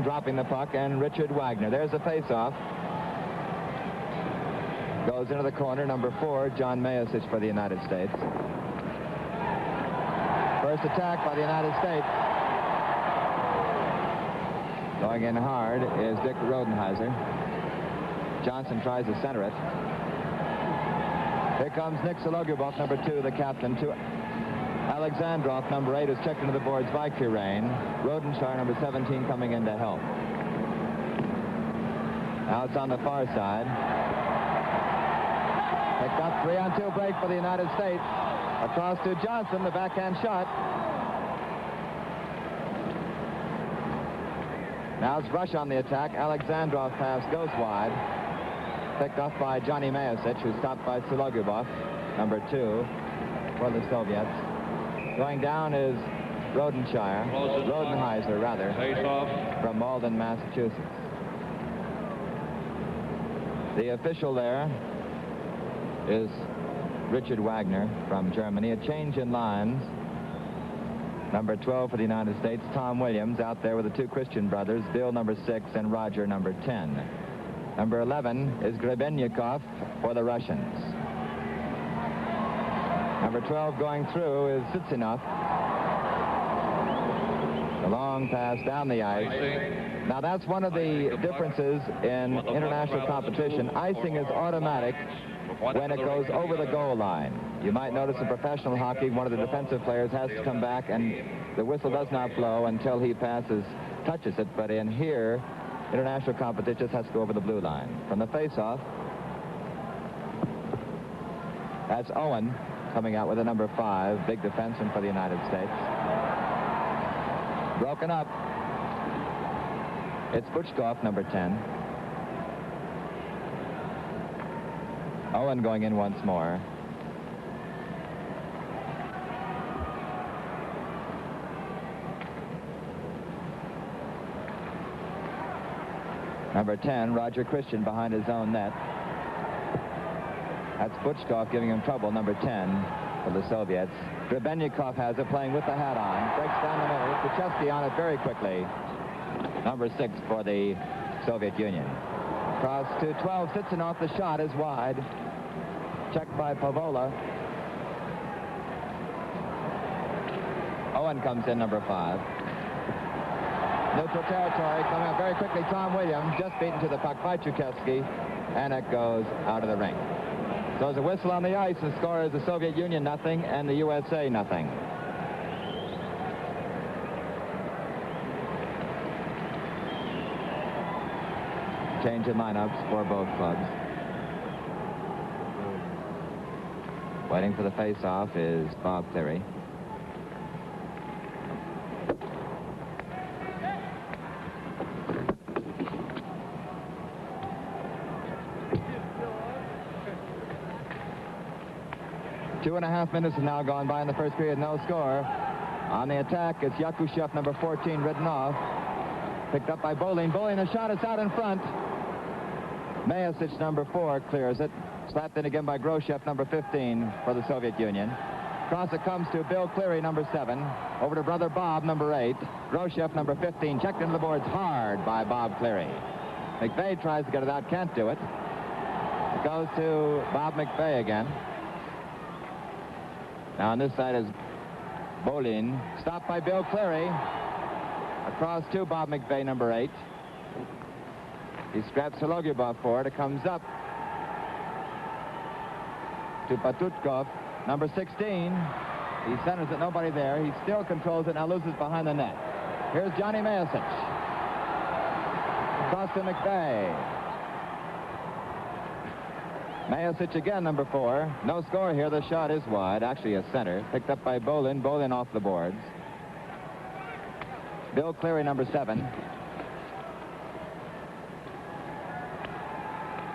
dropping the puck, and Richard Wagner. There's a face-off. Goes into the corner, number 4, John Meyasich for the United States. First attack by the United States. Going in hard is Dick Roddenheiser. Johnson tries to center it. Here comes Nick Sологубов, number 2, the captain, to Alexandrov, number 8, is checked into the boards by Kirrейн. Rodenshire, number 17, coming in to help. Now it's on the far side. Picked up 3-on-2 break for the United States. Across to Johnson, the backhand shot. Now it's Rush on the attack. Alexandrov pass goes wide. Picked off by Johnny Meyasich, who's stopped by Sологубов, number 2, for the Soviets. Going down is Roddenheiser, rather, from Malden, Massachusetts. The official there is Richard Wagner from Germany. A change in lines. Number 12 for the United States, Tom Williams, out there with the 2 Christian brothers, Bill, number 6, and Roger, number 10. Number 11 is Grebennikoff for the Russians. Number 12 going through is Cicinov. The long pass down the ice. Now that's one of the differences in international competition. Icing is automatic when it goes over the goal line. You might notice in professional hockey, one of the defensive players has to come back and the whistle does not blow until he touches it. But in here, international competition just has to go over the blue line. From the face-off, that's Owen coming out with a number 5, big defenseman for the United States. Broken up. It's Pучkov, number 10. Owen going in once more. Number 10, Roger Christian behind his own net. That's Bычkov giving him trouble, number 10 for the Soviets. Grebennikoff has it, playing with the hat on. Breaks down the middle. Kучевский on it very quickly. Number 6 for the Soviet Union. Cross to 12, Cicinov. The shot is wide. Checked by Paawola. Owen comes in, number 5. Neutral territory, coming up very quickly. Tom Williams just beaten to the puck by Kучевский, and it goes out of the ring. So there's a whistle on the ice. The score is the Soviet Union 0 and the USA 0. Change in lineups for both clubs. Waiting for the face-off is Bob Cleary. Two and a half minutes have now gone by in the first period, no score. On the attack, it's Yakушев, number 14, ridden off. Picked up by Bowling. Bowling, a shot, it's out in front. Meyasich, number 4, clears it. Slapped in again by Gрошев, number 15, for the Soviet Union. Cross it comes to Bill Cleary, number 7. Over to brother Bob, number 8. Gрошев, number 15, checked into the boards hard by Bob Cleary. McVeigh tries to get it out, can't do it. It goes to Bob McVeigh again. Now on this side is Bowling. Stopped by Bill Cleary. Across to Bob McVeigh, number 8. He scraps Sологубов for it. It comes up to Putchkov, number 16. He centers it, nobody there. He still controls it, now loses behind the net. Here's Johnny Meyasich. Across to McVeigh. Meyasich again, number 4. No score here. The shot is wide, actually a center. Picked up by Bowlin. Bowlin off the boards. Bill Cleary, number 7.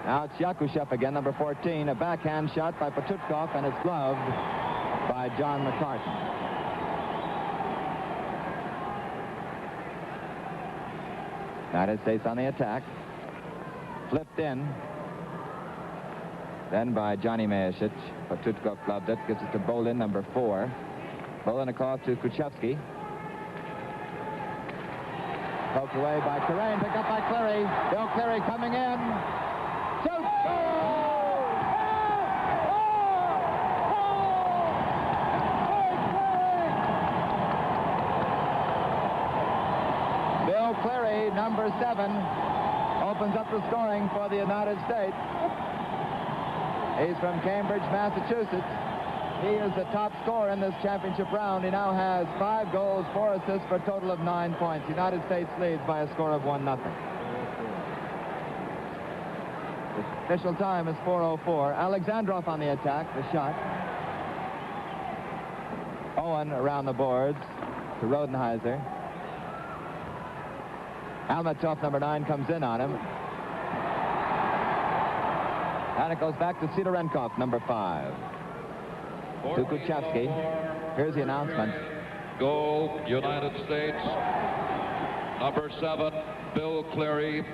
Now it's Yakушев again, number 14. A backhand shot by Putchkov, and it's gloved by John McCarthy. United States on the attack. Flipped in. Then by Johnny Meyasich. Putchkov gloved it. Gives it to Bowlin, number 4. Bowlin across to Kучевский. Poked away by Kirrейн, picked up by Cliri. Bill Cliri coming in. Shoots! Bill Cliri, number 7, opens up the scoring for the United States. He's from Cambridge, Massachusetts. He is the top scorer in this championship round. He now has 5 goals, 4 assists for a total of 9 points. The United States leads by a score of 1-0. The official time is 4:04. Alexandrov on the attack, the shot. Owen around the boards to Rodenheiser. Альметов, number 9, comes in on him. And it goes back to Sidorенков, number 5. To Kучевский. Here's the announcement. Goal, United States. Number 7, Bill Cliri.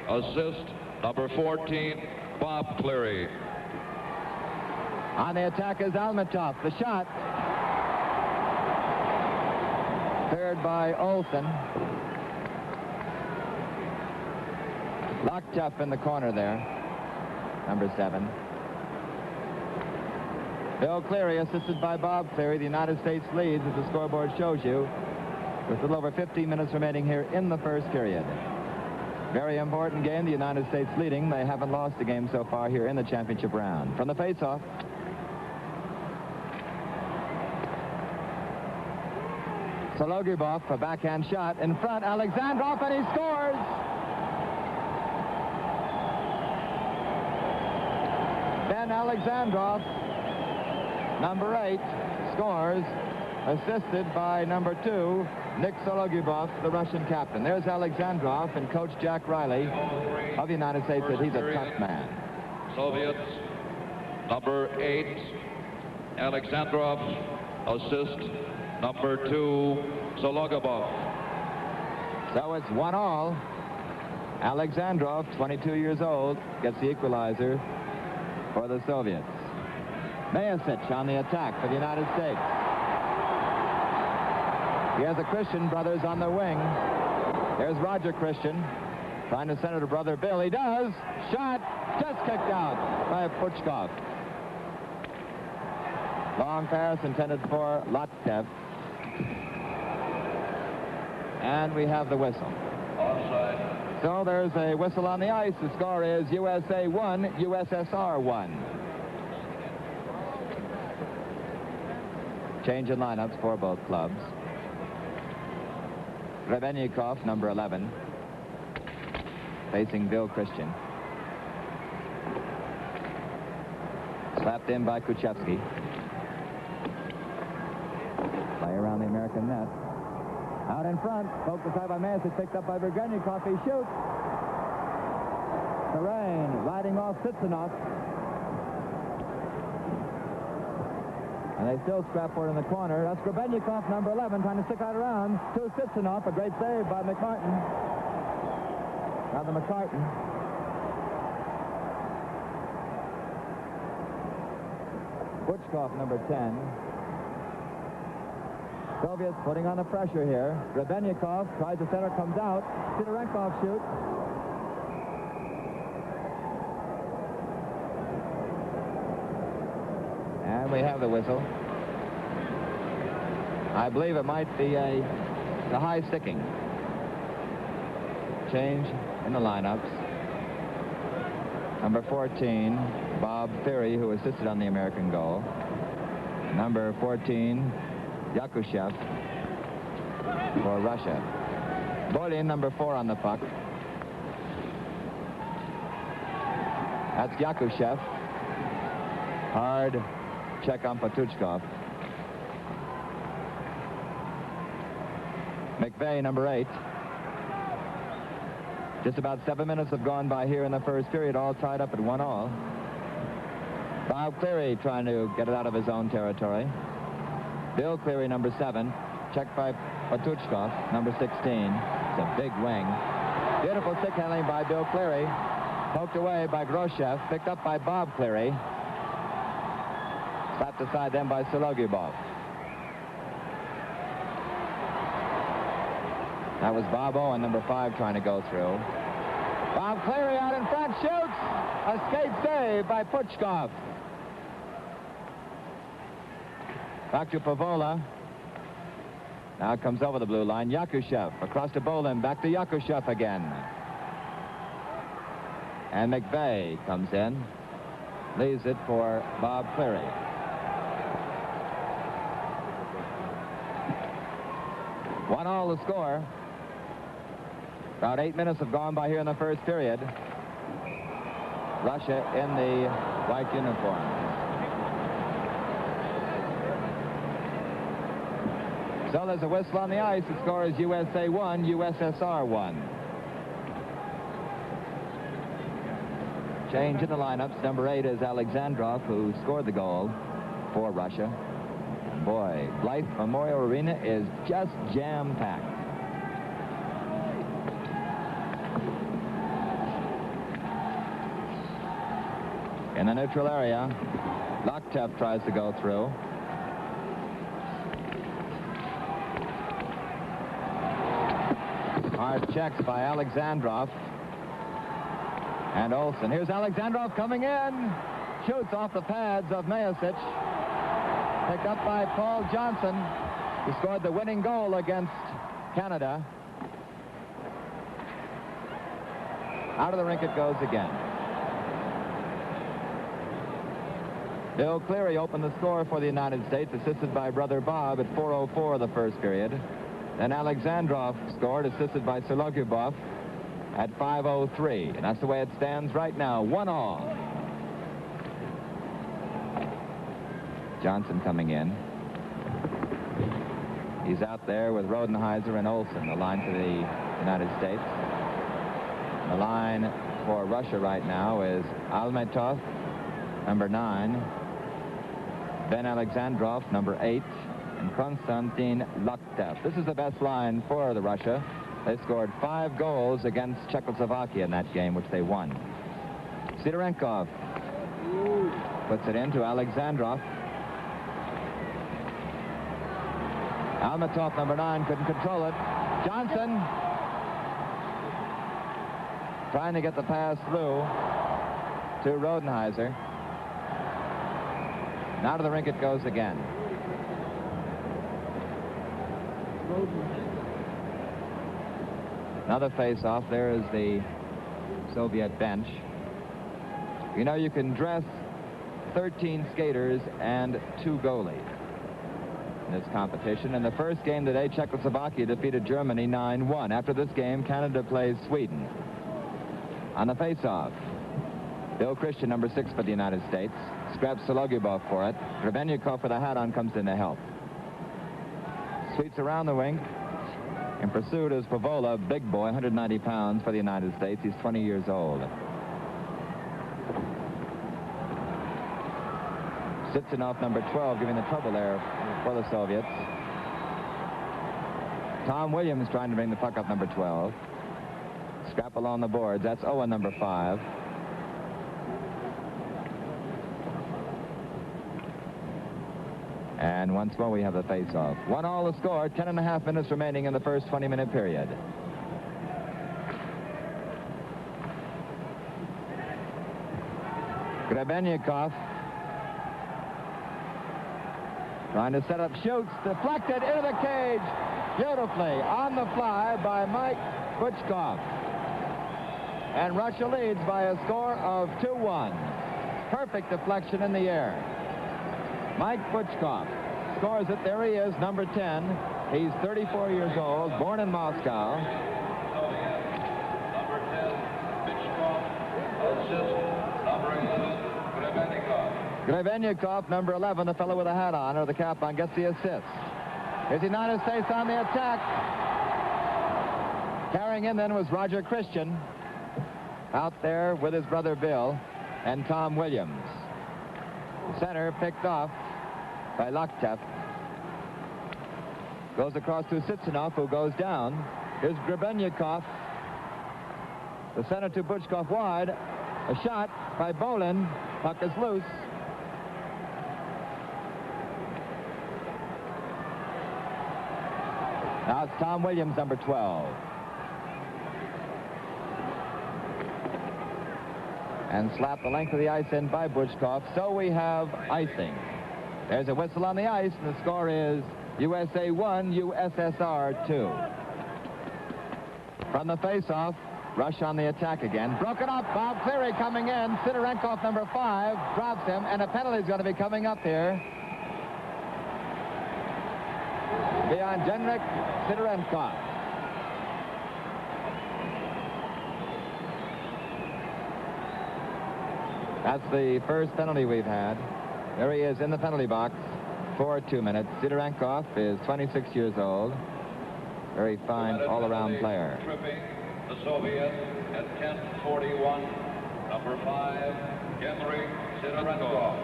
Assist, number 14, Bob Cliri. On the attack is Альметов. The shot. Cleared by Olson. Lоктев in the corner there. Number 7. Bill Cliri, assisted by Bob Cliri. The United States leads, as the scoreboard shows you, with a little over 15 minutes remaining here in the first period. Very important game. The United States leading. They haven't lost a game so far here in the championship round. From the face-off. Sологубов, a backhand shot in front. Alexandrov, and he scores! Alexandrov, number 8, scores, assisted by number 2, Nick Sологубov, the Russian captain. There's Alexandrov, and Coach Jack Riley of the United States said he's a tough man. Soviets, number 8, Alexandrov, assist, number 2, Sологубov. So it's 1-1. Alexandrov, 22 years old, gets the equalizer for the Soviets. Meyasich on the attack for the United States. He has the Christian brothers on the wing. There's Roger Christian trying to center to brother Bill. He does. Shot just kicked out by Pучkov. Long pass intended for Lottev. And we have the whistle. Offside. So there's a whistle on the ice. The score is USA 1, USSR 1. Change in lineups for both clubs. Grebennikoff, number 11, facing Bill Christian. Slapped in by Kучевский. Play around the American net. Out in front, poked aside by Meyasich, picked up by Grebennikoff. He shoots. Kirrейн riding off Цицинов. And they still scrap for it in the corner. That's Grebennikoff, number 11, trying to stick out around to Ciccinov. A great save by McMartin. Rather McCartan. Bычkov, number 10. Soviets putting on the pressure here. Grebennikoff tries to center, comes out. Sidorенков shoots. And we have the whistle. I believe it might be a high sticking. Change in the lineups. Number 14, Bob Theory, who assisted on the American goal. Number 14, Yakушев for Russia. Bаулин, number 4 on the puck. That's Yakушев. Hard check on Putchkov. McVeigh, number 8. Just about 7 minutes have gone by here in the first period, all tied up at 1-1. Bob Cliri trying to get it out of his own territory. Bill Cliri, number 7, checked by Putchkov, number 16. It's a big wing. Beautiful stick handling by Bill Cliri. Poked away by Gрошев, picked up by Bob Cliri. Slapped aside then by Sологубov. That was Bob Owen, number 5, trying to go through. Bob Cleary out in front, shoots! A skate save by Pучков. Back to Paawola. Now comes over the blue line. Yakушев across to Bowlin. Back to Yakушев again. And McVeigh comes in. Leaves it for Bob Cleary. One all the score. About 8 minutes have gone by here in the first period. Russia in the white uniform. So there's a whistle on the ice. The score is USA 1, USSR 1. Change in the lineups. Number 8 is Alexandrov, who scored the goal for Russia. Boy, Blythe Memorial Arena is just jam-packed. In the neutral area, Loktev tries to go through. Hard checks by Alexandrov and Olson. Here's Alexandrov coming in. Shoots off the pads of Meyasich. Picked up by Paul Johnson, who scored the winning goal against Canada. Out of the rink it goes again. Bill Cleary opened the score for the United States, assisted by brother Bob at 4:04 of the first period. Then Alexandrov scored, assisted by Sологубов at 5:03. And that's the way it stands right now, 1-all. Johnson coming in. He's out there with Rodenheiser and Olson, the line for the United States. The line for Russia right now is Альметов, number 9, Ben Alexandrov, number 8, and Konstantin Loktev. This is the best line for the Russia. They scored 5 goals against Czechoslovakia in that game, which they won. Sidorенков puts it into Alexandrov. Альметов, number 9, couldn't control it. Johnson trying to get the pass through to Rodenheiser. Now to the rink it goes again. Another face-off. There is the Soviet bench. You know, you can dress 13 skaters and 2 goalies in this competition. In the first game today, Czechoslovakia defeated Germany 9-1. After this game, Canada plays Sweden. On the face-off, Bill Christian, number 6 for the United States, scraps Sологубов for it. Grebennikoff with a hat on comes in to help. Sweeps around the rink. In pursuit is Paawola, big boy, 190 pounds for the United States. He's 20 years old. Cicinov, number 12, giving the trouble there for the Soviets. Tom Williams trying to bring the puck up, number 12. Scrap along the boards. That's Owen, number 5. And once more we have the face-off. 1-all the score, 10.5 minutes remaining in the first 20-minute period. Grebennikoff trying to set up, shoots, deflected into the cage beautifully on the fly by Mike Bычkov. And Russia leads by a score of 2-1. Perfect deflection in the air. Mike Bычkov scores it. There he is, number 10. He's 34 years old, born in Moscow. Number 10, Bычkov. Assist, number 11, Grebennikoff. Grebennikoff, number 11, the fellow with the hat on, or the cap on, gets the assist. Here's the United States on the attack. Carrying in then was Roger Christian, out there with his brother Bill and Tom Williams. The center picked off by Loktev. Goes across to Cicinov, who goes down. Here's Grebennikoff. The center to Bычkov wide. A shot by Bowlin. Puck is loose. Now it's Tom Williams, number 12. And slapped the length of the ice in by Bычkov. So we have icing. There's a whistle on the ice, and the score is USA 1, USSR 2. From the face-off, Rush on the attack again. Broken up. Bob Cleary coming in. Sidorенков, number 5, drops him, and a penalty is going to be coming up here. Beyond Genrikh Sidorенкov. That's the first penalty we've had. There he is in the penalty box for 2 minutes. Sidorенкov is 26 years old. Very fine all-around player. Tripping the Soviet at 10:41, number 5, Genrikh Sidorенкov.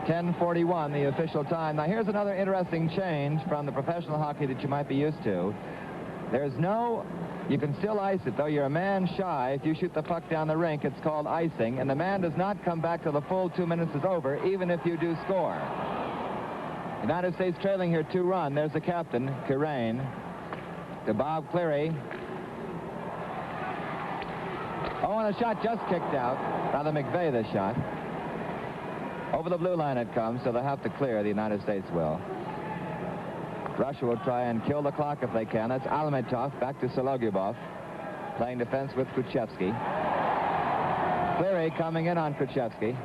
.10:41, the official time. Now, here's another interesting change from the professional hockey that you might be used to. There's no... You can still ice it, though you're a man shy. If you shoot the puck down the rink, it's called icing, and the man does not come back till the full 2 minutes is over, even if you do score. United States trailing here 2-run. There's the captain, Kirrейн, to Bob Cleary. Oh, and a shot just kicked out. Rather McVeigh, the shot. Over the blue line it comes, so they'll have to clear. The United States will. Russia will try and kill the clock if they can. That's Альметов back to Sологубов, playing defense with Kучевский. Cleary coming in on Kучевский.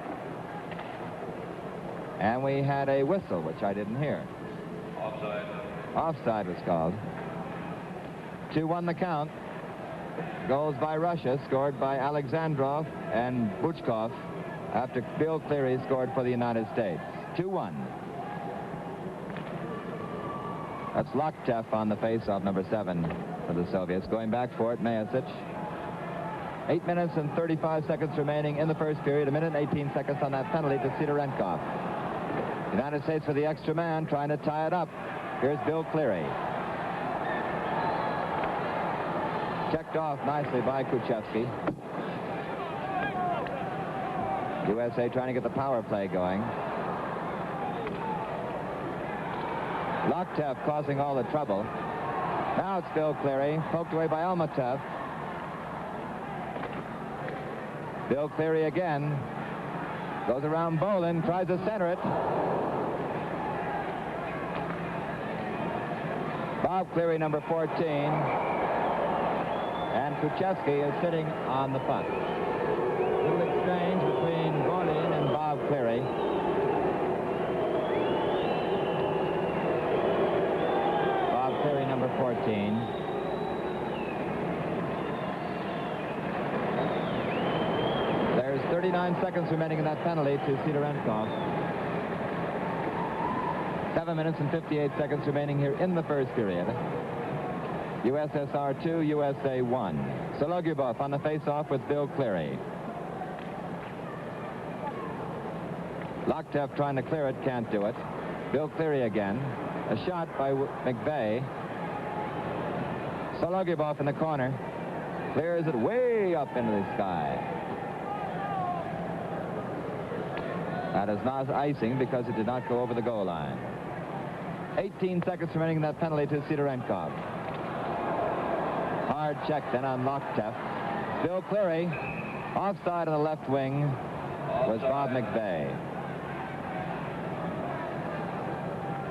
And we had a whistle, which I didn't hear. Offside. Offside was called. 2-1 the count. Goals by Russia, scored by Alexandrov and Bычkov, after Bill Cleary scored for the United States. 2-1. That's Loktev on the face-off, number 7 for the Soviets. Going back for it, Meyasich. 8 minutes and 35 seconds remaining in the first period. 1 minute and 18 seconds on that penalty to Sidorенkov. United States for the extra man, trying to tie it up. Here's Bill Cleary. Checked off nicely by Kучевский. USA trying to get the power play going. Loktev causing all the trouble. Now it's Bill Cleary, poked away by Альметов. Bill Cleary again. Goes around Bowlin, tries to center it. Bob Cleary, number 14. And Kучевский is sitting on the puck. Little exchange between Bowlin and Bob Cleary. Cleary, number 14. There's 39 seconds remaining in that penalty to Sidorенkov. 7 minutes and 58 seconds remaining here in the first period. USSR 2, USA 1. Sологубов on the face-off with Bill Cleary. Loktev trying to clear it, can't do it. Bill Cleary again. A shot by McVeigh. Sологубov in the corner. Clears it way up into the sky. That is not icing because it did not go over the goal line. 18 seconds remaining in that penalty to Sidorенkov. Hard check then on Loktev. Bill Cleary. Offside on the left wing was Bob McVeigh.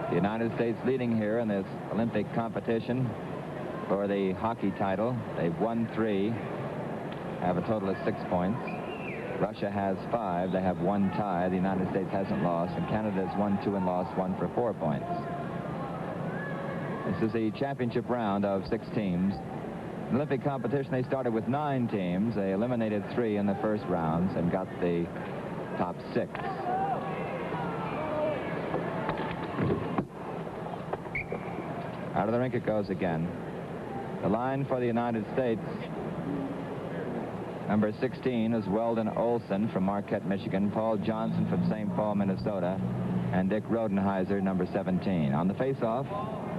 The United States leading here in this Olympic competition for the hockey title. They've won 3, have a total of 6 points. Russia has 5. They have 1 tie. The United States hasn't lost, and Canada has won 2 and lost 1 for 4 points. This is the championship round of 6 teams. In the Olympic competition, they started with 9 teams. They eliminated 3 in the first rounds and got the top 6. Out of the rink it goes again. The line for the United States, number 16 is Weldon Olson from Marquette, Michigan, Paul Johnson from St. Paul, Minnesota, and Dick Roddenheiser, number 17. On the face-off,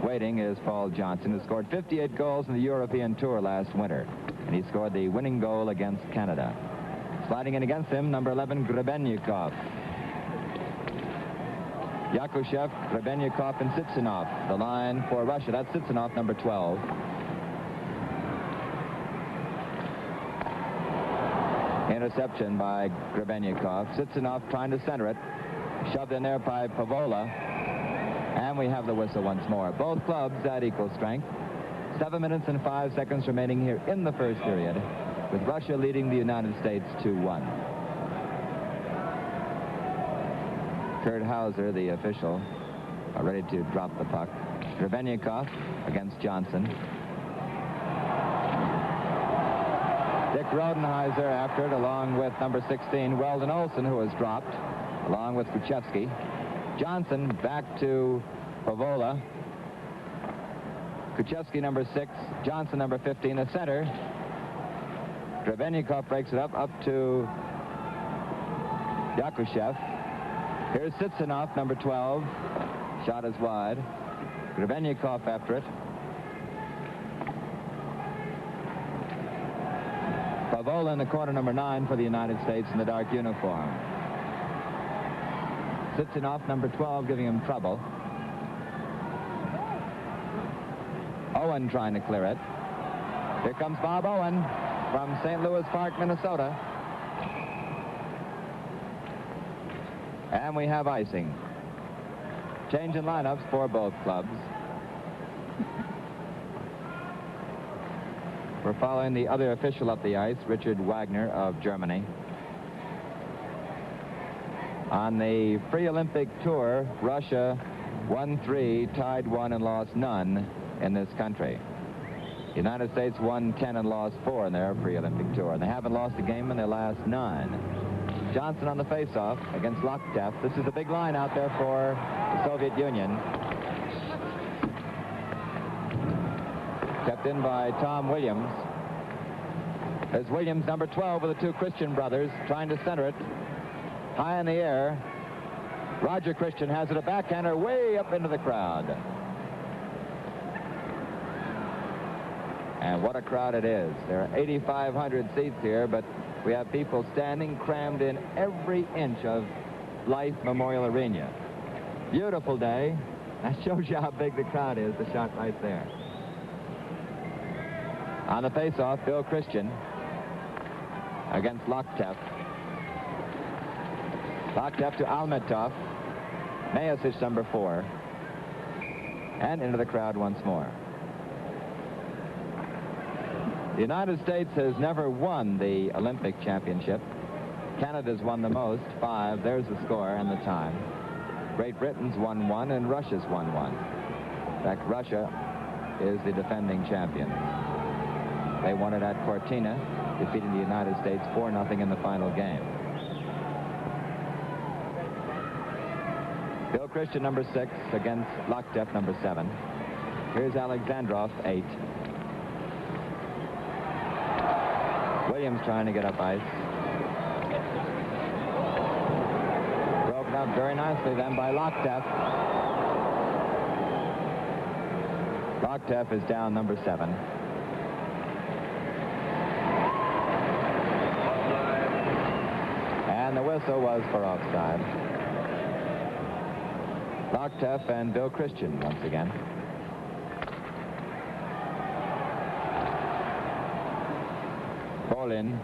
waiting is Paul Johnson, who scored 58 goals in the European Tour last winter, and he scored the winning goal against Canada. Sliding in against him, number 11, Grebennikoff. Yakuşev, Grebennikoff, and Cицинов. The line for Russia. That's Cицинov, number 12. Interception by Grebennikoff. Cицинov trying to center it. Shoved in there by Paavola. And we have the whistle once more. Both clubs at equal strength. 7 minutes and 5 seconds remaining here in the first period, with Russia leading the United States 2-1. Kurt Hauser, the official, are ready to drop the puck. Grebennikoff against Johnson. Dick Roddenheiser after it, along with number 16, Weldon Olson, who was dropped, along with Kучевский. Johnson back to Paavola. Kучevский, number 6. Johnson, number 15, the center. Grebennikoff breaks it up to Yakuşev. Here's Cицинov, number 12. Shot is wide. Grebennikoff after it. Paavola in the corner, number 9 for the United States in the dark uniform. Cицинov, number 12, giving him trouble. Owen trying to clear it. Here comes Bob Owen from St. Louis Park, Minnesota. And we have icing. Change in lineups for both clubs. We're following the other official up the ice, Richard Wagner of Germany. On the pre-Olympic tour, Russia won 3, tied 1, and lost none in this country. The United States won 10 and lost 4 in their pre-Olympic tour, and they haven't lost a game in their last 9. Johnson on the face-off against Loktev. This is a big line out there for the Soviet Union. Kept in by Tom Williams. There's Williams, number 12, with the 2 Christian brothers, trying to center it. High in the air. Roger Christian has it, a backhander way up into the crowd. And what a crowd it is. There are 8,500 seats here, but we have people standing crammed in every inch of Life Memorial Arena. Beautiful day. That shows you how big the crowd is, the shot right there. On the face-off, Bill Christian against Loktev. Loktev to Альметов. Meyasich, number 4. And into the crowd once more. The United States has never won the Olympic championship. Canada's won the most, 5. There's the score and the time. Great Britain's won 1, and Russia's won 1. In fact, Russia is the defending champion. They won it at Cortina, defeating the United States 4-0 in the final game. Bill Christian, number 6, against Loktev, number 7. Here's Alexandrov, 8. Williams trying to get up ice. Broken up very nicely then by Loktev. Loktev is down, number 7. And the whistle was for offside. Loktev and Bill Christian once again. Bowlin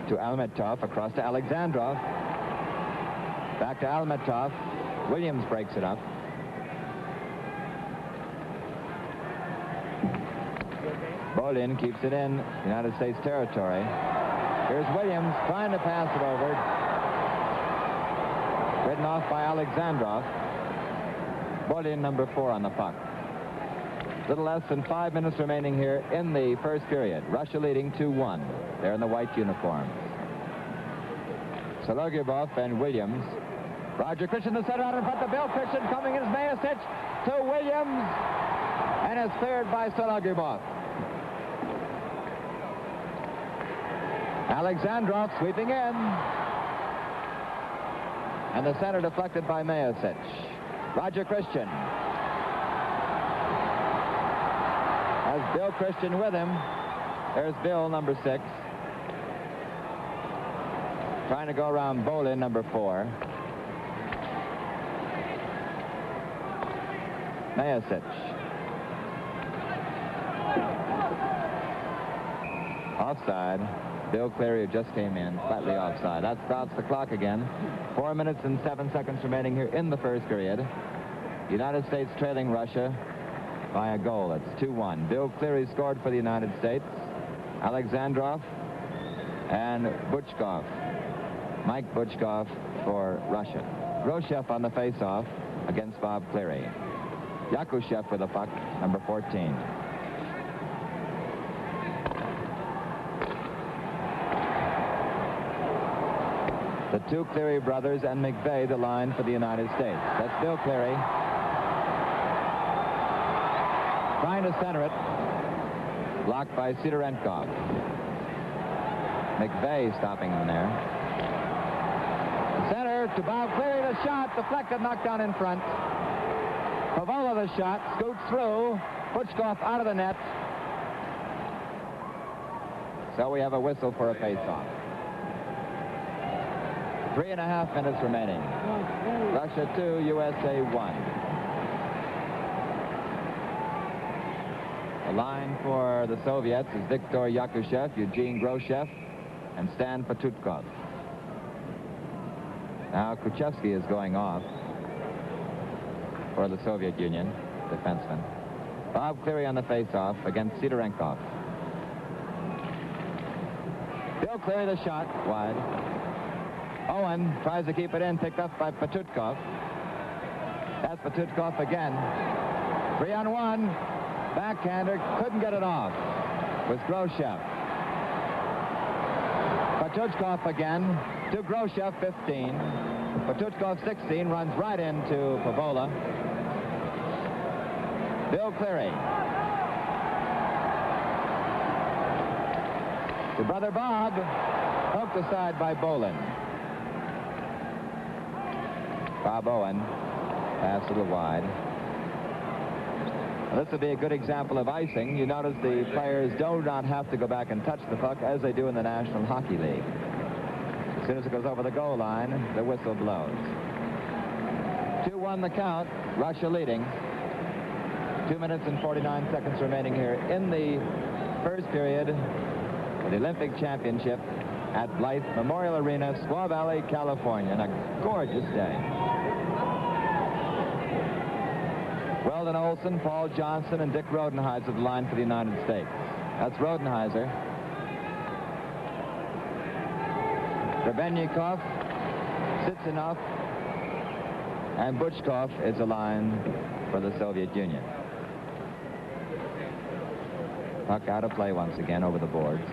to Альметов, across to Alexandrov. Back to Альметов. Williams breaks it up. Bowlin keeps it in United States territory. Here's Williams trying to pass it over. Ridden off by Alexandrov. Bowlin, number 4, on the puck. Little less than 5 minutes remaining here in the first period. Russia leading 2-1. They're in the white uniforms. Sологubov and Williams. Roger Christian, the center out in front. The Bill Christian coming in as Meyasich to Williams. And it's cleared by Sологubov. Alexandrov sweeping in. And the center deflected by Meyasich. Roger Christian. Has Bill Christian with him. There's Bill, number 6. Trying to go around Bowlin, number 4. Meyasich. Offside. Bill Cleary, who just came in, slightly offside. That starts the clock again. 4 minutes and 7 seconds remaining here in the first period. United States trailing Russia by a goal. It's 2-1. Bill Cleary scored for the United States. Alexandrov and Bычkov. Mike Bычkov for Russia. Gрошев on the face-off against Bob Cleary. Yakушев with the puck, number 14. The two Cleary brothers and McVeigh, the line for the United States. That's Bill Cleary. Trying to center it. Blocked by Sidorенков. McVeigh stopping him there. Center to Bob Cleary. The shot deflected, knocked down in front. Pavola the shot, scoots through. Pучков out of the net. So we have a whistle for a face-off. 3.5 minutes remaining. Russia 2, USA 1. The line for the Soviets is Viktor Yakушев, Eugene Gрошев, and Stan Putchkov. Now Kучевский is going off for the Soviet Union, defenseman. Bob Cleary on the face-off against Sidorенkov. Bill Cleary the shot, wide. Owen tries to keep it in, picked up by Putchkov. That's Putchkov again. 3-on-1. Backhander, couldn't get it off. With Gрошев. Putchkov again to Gрошев, 15. Putchkov, 16, runs right into Pavola. Bill Cleary. To brother Bob, poked aside by Bowlin. Bob Owen, pass a little wide. Well, this would be a good example of icing. You notice the players do not have to go back and touch the puck as they do in the National Hockey League. As soon as it goes over the goal line, the whistle blows. 2-1 the count, Russia leading. 2 minutes and 49 seconds remaining here in the first period of the Olympic Championship at Blythe Memorial Arena, Skvo-Valley, California, on a gorgeous day. Weldon Olson, Paul Johnson, and Dick Roddenheiser the line for the United States. That's Roddenheiser. Grebennikoff, Tsitsinov, and Bычkov is the line for the Soviet Union. Puck out of play once again over the boards.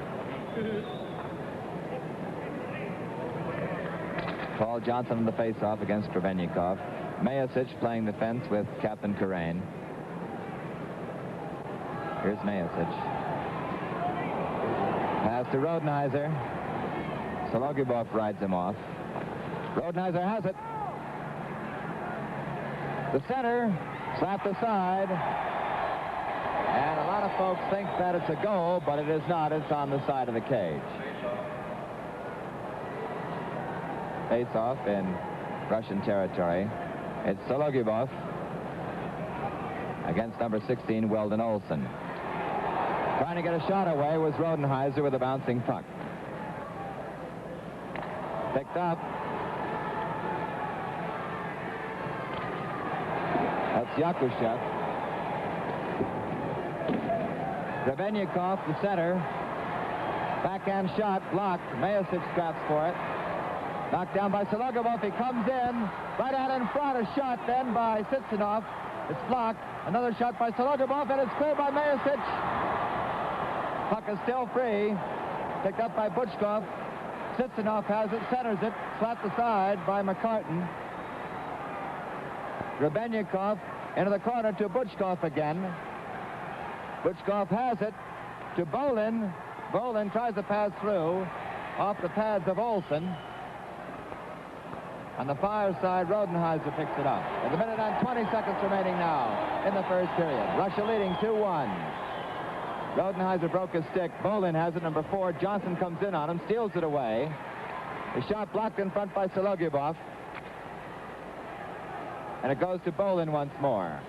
Paul Johnson on the face-off against Grebennikoff. Meyasich playing defense with Captain Kirrейн. Here's Meyasich. Pass to Roddenheiser. Sологубов rides him off. Roddenheiser has it. The center, slapped aside. And a lot of folks think that it's a goal, but it is not. It's on the side of the cage. Face-off in Russian territory. It's Sологубов against number 16, Weldon Olson. Trying to get a shot away was Roddenheiser with a bouncing puck. Picked up. That's Yakушев. Grebennikoff, the center. Backhand shot, blocked. Meyasich scraps for it. Knocked down by Sологubov. He comes in. Right out in front. A shot then by Tsitsinov. It's blocked. Another shot by Sологubov, and it's cleared by Meyasich. Puck is still free. Picked up by Bычkov. Tsitsinov has it, centers it. Slapped aside by MacCartan. Grebennikoff into the corner to Bычkov again. Bычkov has it to Bowlin. Bowlin tries to pass through off the pads of Olson. On the far side, Roddenheiser picks it up. With a minute and 20 seconds remaining now in the first period. Russia leading 2-1. Roddenheiser broke his stick. Bowlin has it, number 4. Johnson comes in on him, steals it away. The shot blocked in front by Sологubov. And it goes to Bowlin once more.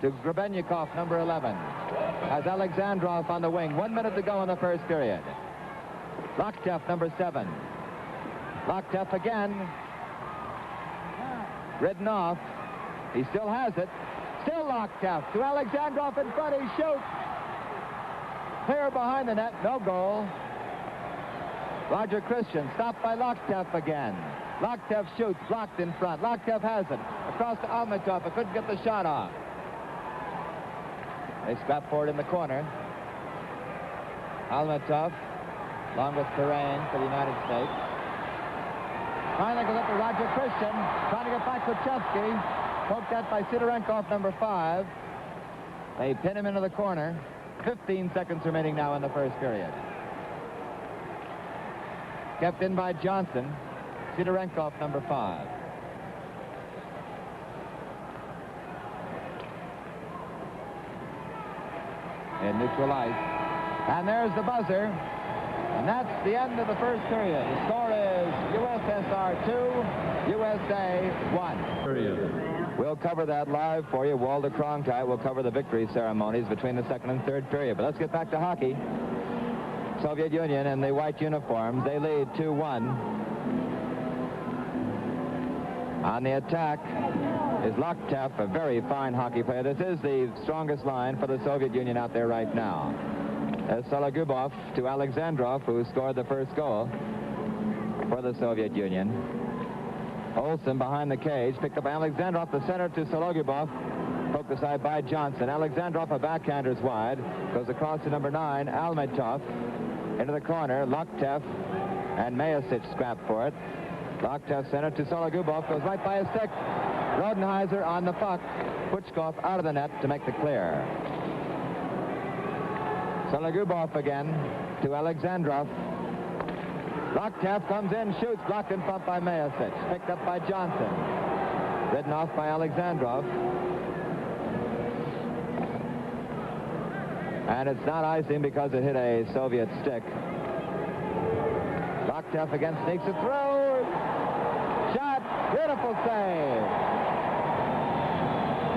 to Grebennikoff, number 11. Has Alexandrov on the wing. 1 minute to go in the first period. Locktef, number 7. Locktef again. Ridden off. He still has it. Still Locktef to Alexandrov in front. He shoots. Clear behind the net. No goal. Roger Christian stopped by Locktef again. Locktef shoots. Blocked in front. Locktef has it. Across to Альметов. But couldn't get the shot off. They scrap forward in the corner. Альметов, along with Kirrейn for the United States. Finally goes up to Roger Christian, trying to get back to Kучевский. Poked at by Sidorенков, number 5. They pin him into the corner. 15 seconds remaining now in the first period. Kept in by Johnson. Sidorенков, number 5. In neutral ice. And there's the buzzer. And that's the end of the first period. The score is USSR 2, USA 1. Period. We'll cover that live for you. Walter Cronkite will cover the victory ceremonies between the second and third period. But let's get back to hockey. Soviet Union in the white uniforms. They lead 2-1. On the attack is Locktef, a very fine hockey player. This is the strongest line for the Soviet Union out there right now. Sологубов to Alexandrov, who scored the first goal for the Soviet Union. Olson behind the cage, picked up Alexandrov, the center to Sологubov, poked aside by Johnson. Alexandrov, a backhander's wide, goes across to number 9, Альметов, into the corner. Locktef and Meyasich scrap for it. Locktef center to Sологubov, goes right by his stick. Rodenhaiser on the puck. Pучkov out of the net to make the clear. Sологubov again to Alexandrov. Locktef comes in, shoots, blocked in front by Meyasich. Picked up by Johnson. Ridden off by Alexandrov. And it's not icing because it hit a Soviet stick. Locktef again sneaks it through. Shot, beautiful save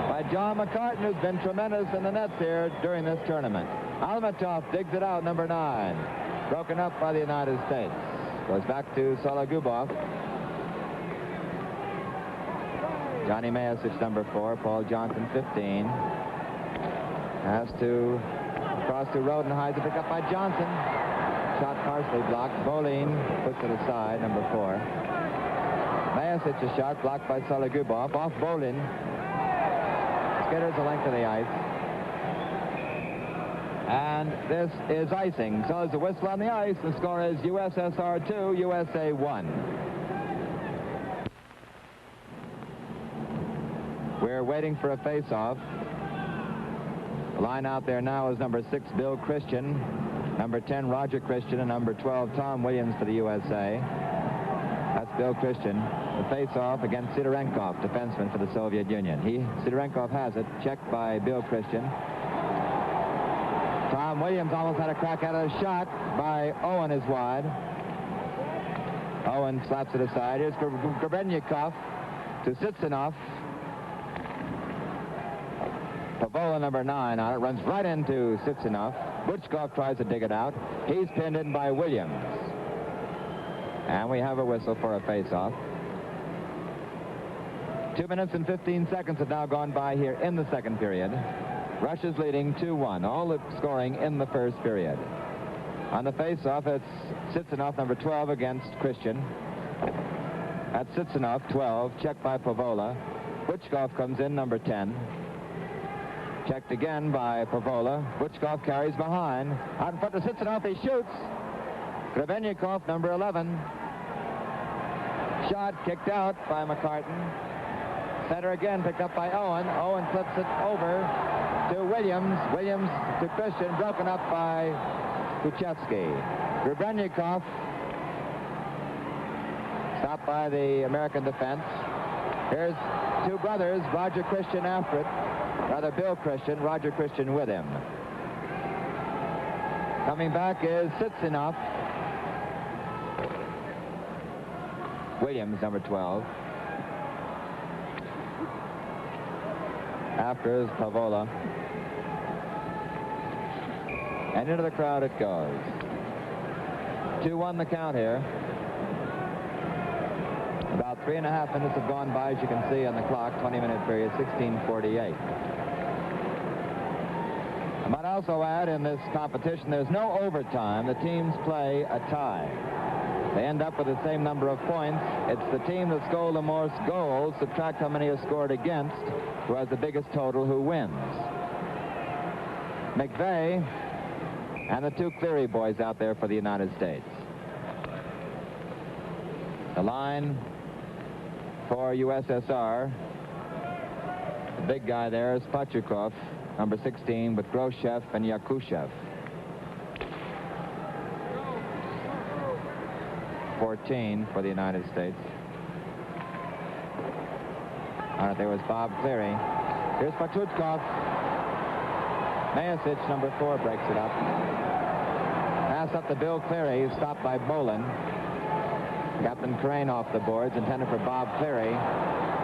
by John MacCartan, who's been tremendous in the nets here during this tournament. Альметов digs it out, number 9. Broken up by the United States. Goes back to Sологубov. Johnny Meyasich, number 4. Paul Johnson, 15. Has to cross to Roddenheiser, picked up by Johnson. Shot partially blocked. Bowling puts it aside, number 4. Meyasich, a shot blocked by Sологubov. Off Bowling. Skitters the length of the ice. And this is icing. So there's a whistle on the ice. The score is USSR 2, USA 1. We're waiting for a face-off. The line out there now is number 6, Bill Christian, number 10, Roger Christian, and number 12, Tom Williams for the USA. That's Bill Christian. The face-off against Sidorенkov, defenseman for the Soviet Union. Sidorенkov has it, checked by Bill Christian. Tom Williams almost had a crack at a shot by Owen is wide. Owen slaps it aside. Here's Grebennikoff to Цицинов. Pavola, number 9 on it, runs right into Цицинов. Bычkov tries to dig it out. He's pinned in by Uильямс. And we have a whistle for a face-off. 2 minutes and 15 seconds have now gone by here in the second period. Russia's leading 2-1, all the scoring in the first period. On the face-off, it's Ciccinov, number 12, against Christian. That's Ciccinov, 12, checked by Pavola. Bычkov comes in, number 10. Checked again by Pavola. Bычkov carries behind. Out in front to Ciccinov, he shoots. Grebennikoff, number 11. Shot kicked out by MacCartan. Center again, picked up by Owen. Owen flips it over to Uильямс. Uильямs to Christian, broken up by Kучевский. Grebennikoff stopped by the American defense. Here's two brothers, Roger Christian after it. Rather, Bill Christian, Roger Christian with him. Coming back is Ciccinov. Uильямs, number 12. After is Paawola. And into the crowd it goes. 2-1 the count here. About 3.5 minutes have gone by, as you can see on the clock. 20-minute period, 16:48. I might also add, in this competition, there's no overtime. The teams play a tie. They end up with the same number of points. It's the team that scored the most goals, subtract how many are scored against, who has the biggest total, who wins. McVeigh and the two Cleary boys out there for the United States. The line for USSR, the big guy there is Putchkov, number 16, with Gрошев and Yakушев. 14 for the United States. All right, there was Bob Cleary. Here's Putchkov. Meyasich, number 4, breaks it up. Pass up to Bill Cleary, stopped by Bowlin. Captain Kirrейн off the boards, intended for Bob Cleary.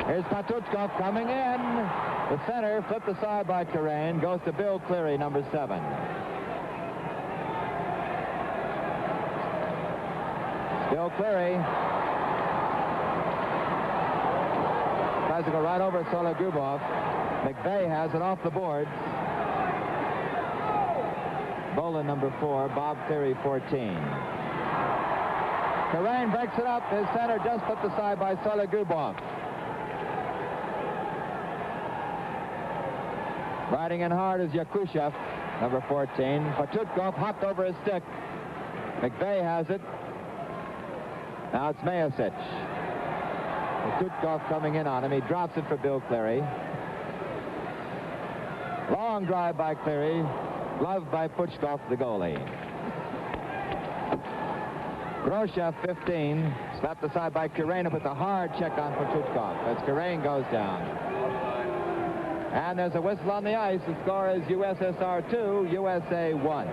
Here's Putchkov coming in. The center, flipped aside by Kirrейн, goes to Bill Cleary, number 7. Bill Cleary tries to go right over Sологубов. McVeigh has it off the boards. Bowlin, number 4, Bob Cleary, 14. Kirrейн breaks it up. His center just flipped aside by Sологубov. Riding in hard is Yakушев, number 14. Putchkov hopped over his stick. McVeigh has it. Now it's Meyasich. Putchkov coming in on him. He drops it for Bill Cleary. Long drive by Cleary. Gloved by Putchkov, the goalie. Gрошев, 15. Slapped aside by Kirrейн with a hard check on Putchkov as Kirrейн goes down. And there's a whistle on the ice. The score is USSR 2, USA 1.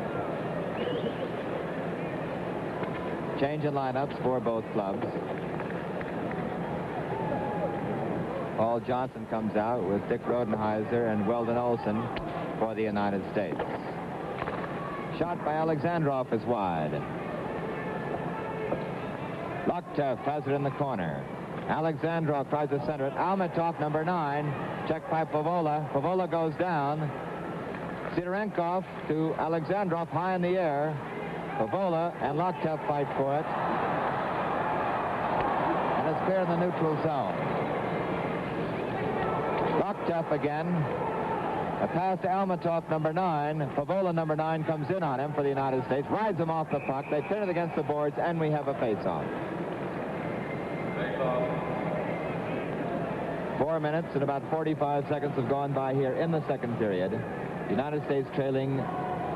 Change in lineups for both clubs. Paul Johnson comes out with Dick Roddenheiser and Weldon Olson for the United States. Shot by Alexandrov is wide. Lochtev has it in the corner. Alexandrov tries to center it. Альметов, number 9, checked by Paawola. Paawola goes down. Sidorенков to Alexandrov, high in the air. Paawola and Lochtev fight for it. And it's clear in the neutral zone. Lochtev again. A pass to Альметов, number 9. Paawola, number 9, comes in on him for the United States. Rides him off the puck. They pin it against the boards, and we have a face-off. 4 minutes and about 45 seconds have gone by here in the second period. The United States trailing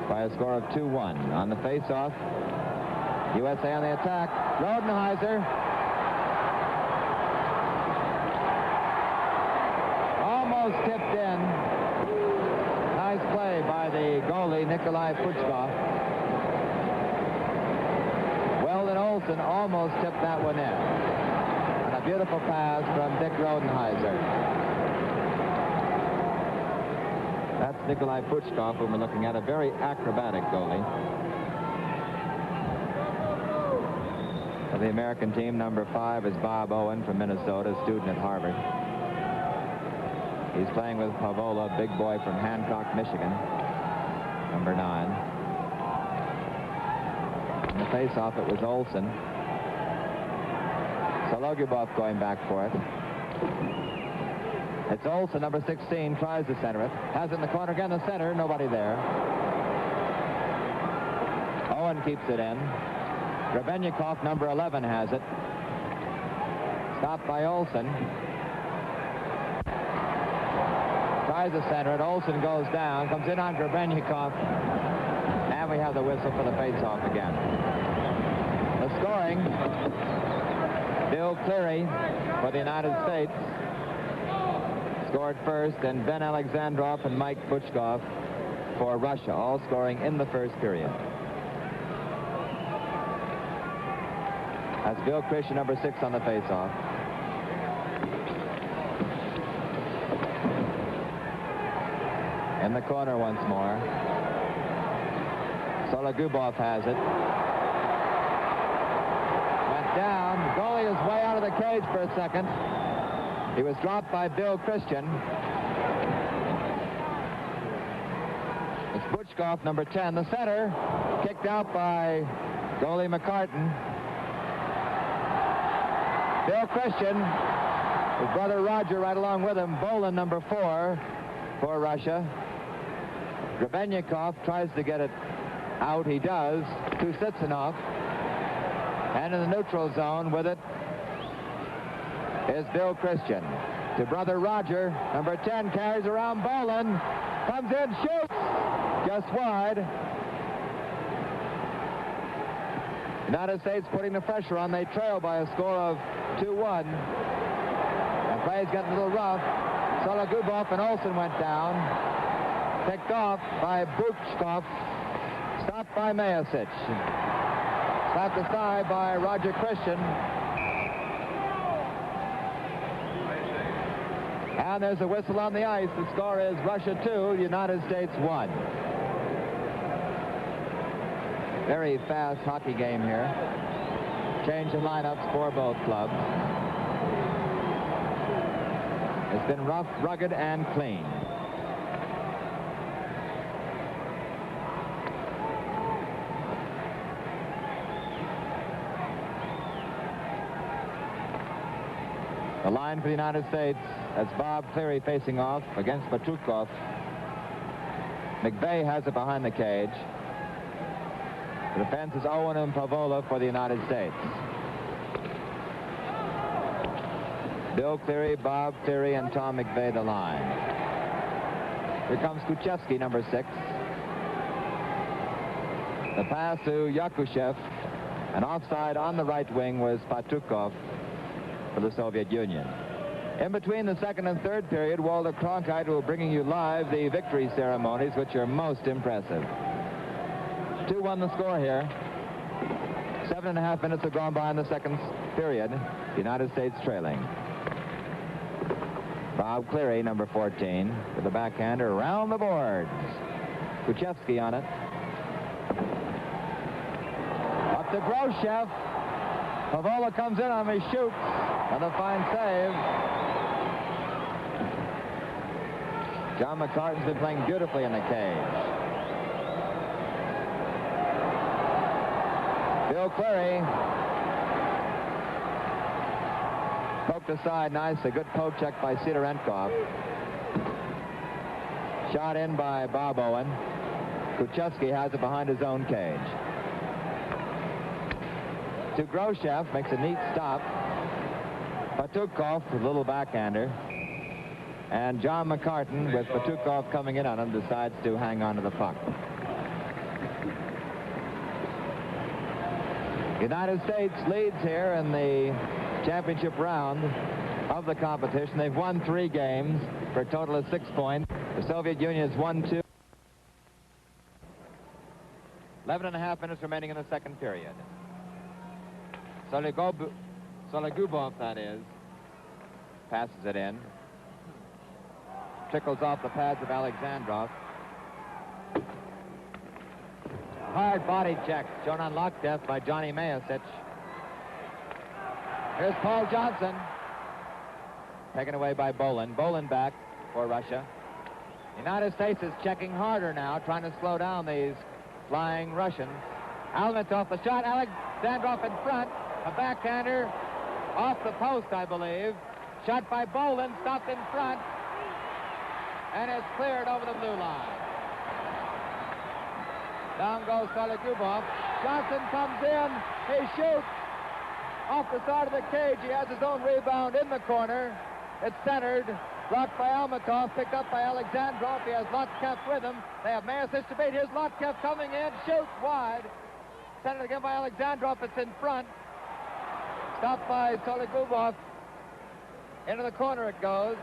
by a score of 2-1. On the face-off, USA on the attack. Roddenheiser. Almost tipped in. Nice play by the goalie, Nikolai Putchkov. Weldon Olson almost tipped that one in. And a beautiful pass from Dick Roddenheiser. That's Nikolai Putchkov, whom we're looking at, a very acrobatic goalie. For the American team, number 5 is Bob Owen from Minnesota, a student at Harvard. He's playing with Paawola, big boy from Hancock, Michigan, number 9. In the face-off, it was Olson. Sологубов going back for it. It's Olson, number 16, tries to center it. Has it in the corner again, the center, nobody there. Owen keeps it in. Grebennikoff, number 11, has it. Stopped by Olson. Tries to center it. Olson goes down, comes in on Grebennikoff. And we have the whistle for the face-off again. The scoring, Bill Cleary for the United States scored first, and Ben Alexandrov and Mike Putchkov for Russia, all scoring in the first period. That's Bill Christian, number 6, on the face-off. In the corner once more. Sологубов has it. Went down. The goalie is way out of the cage for a second. He was dropped by Bill Christian. It's Bычkov, number 10, the center. Kicked out by goalie MacCartan. Bill Christian, his brother Roger right along with him. Bowlin, number 4 for Russia. Grebennikoff tries to get it out. He does to Cicinov. And in the neutral zone with it is Bill Christian. To brother Roger, number 10, carries around Bowlin. Comes in, shoots. Just wide. United States putting the pressure on. They trail by a score of 2-1. The play's getting a little rough. Sологubov and Olson went down. Picked off by Pучков. Stopped by Meyasich. Slapped aside by Roger Christian. And there's a whistle on the ice. The score is Russia 2, United States 1. Very fast hockey game here. Change in lineups for both clubs. It's been rough, rugged, and clean. The line for the United States, that's Bob Cleary facing off against Putchkov. McVeigh has it behind the cage. The defense is Owen and Paawola for the United States. Bill Cleary, Bob Cleary, and Tom McVeigh the line. Here comes Kучевский, number 6. The pass to Yakушев. And offside on the right wing was Putchkov for the Soviet Union. In between the second and third period, Walter Cronkite will bringing you live the victory ceremonies, which are most impressive. 2-1 the score here. 7.5 minutes have gone by in the second period. United States trailing. Bob Cleary, number 14, with the backhander around the boards. Kучевский on it. Up to Gрошев. Paawola comes in on him, he shoots. And a fine save. John McCartan's been playing beautifully in the cage. Bill Cleary poked aside nice. A good poke check by Sidorенков. Shot in by Bob Owen. Kучевский has it behind his own cage. To Gрошев, makes a neat stop. Putchkov, a little backhander. And John McCartan, with Putchkov coming in on him, decides to hang on to the puck. United States leads here in the championship round of the competition. They've won 3 games for a total of 6 points. The Soviet Union has won 2. 11.5 minutes remaining in the second period. Sологubov, that is, passes it in. Trickles off the pads of Alexandrov. Hard body check shown on Locktef by Johnny Meyasich. Here's Paul Johnson. Taken away by Bowlin. Bowlin back for Russia. The United States is checking harder now, trying to slow down these flying Russians. Альметов, the shot. Alexandrov in front. A backhander off the post, I believe. Shot by Bowlin, stopped in front. And it's cleared over the blue line. Down goes Sологubov. Johnson comes in. He shoots off the side of the cage. He has his own rebound in the corner. It's centered. Blocked by Альметов. Picked up by Alexandrov. He has Lotkev with him. They have Meyasich to beat. Here's Lotkev coming in. Shoots wide. Centered again by Alexandrov. It's in front. Stopped by Sологubov. Into the corner it goes.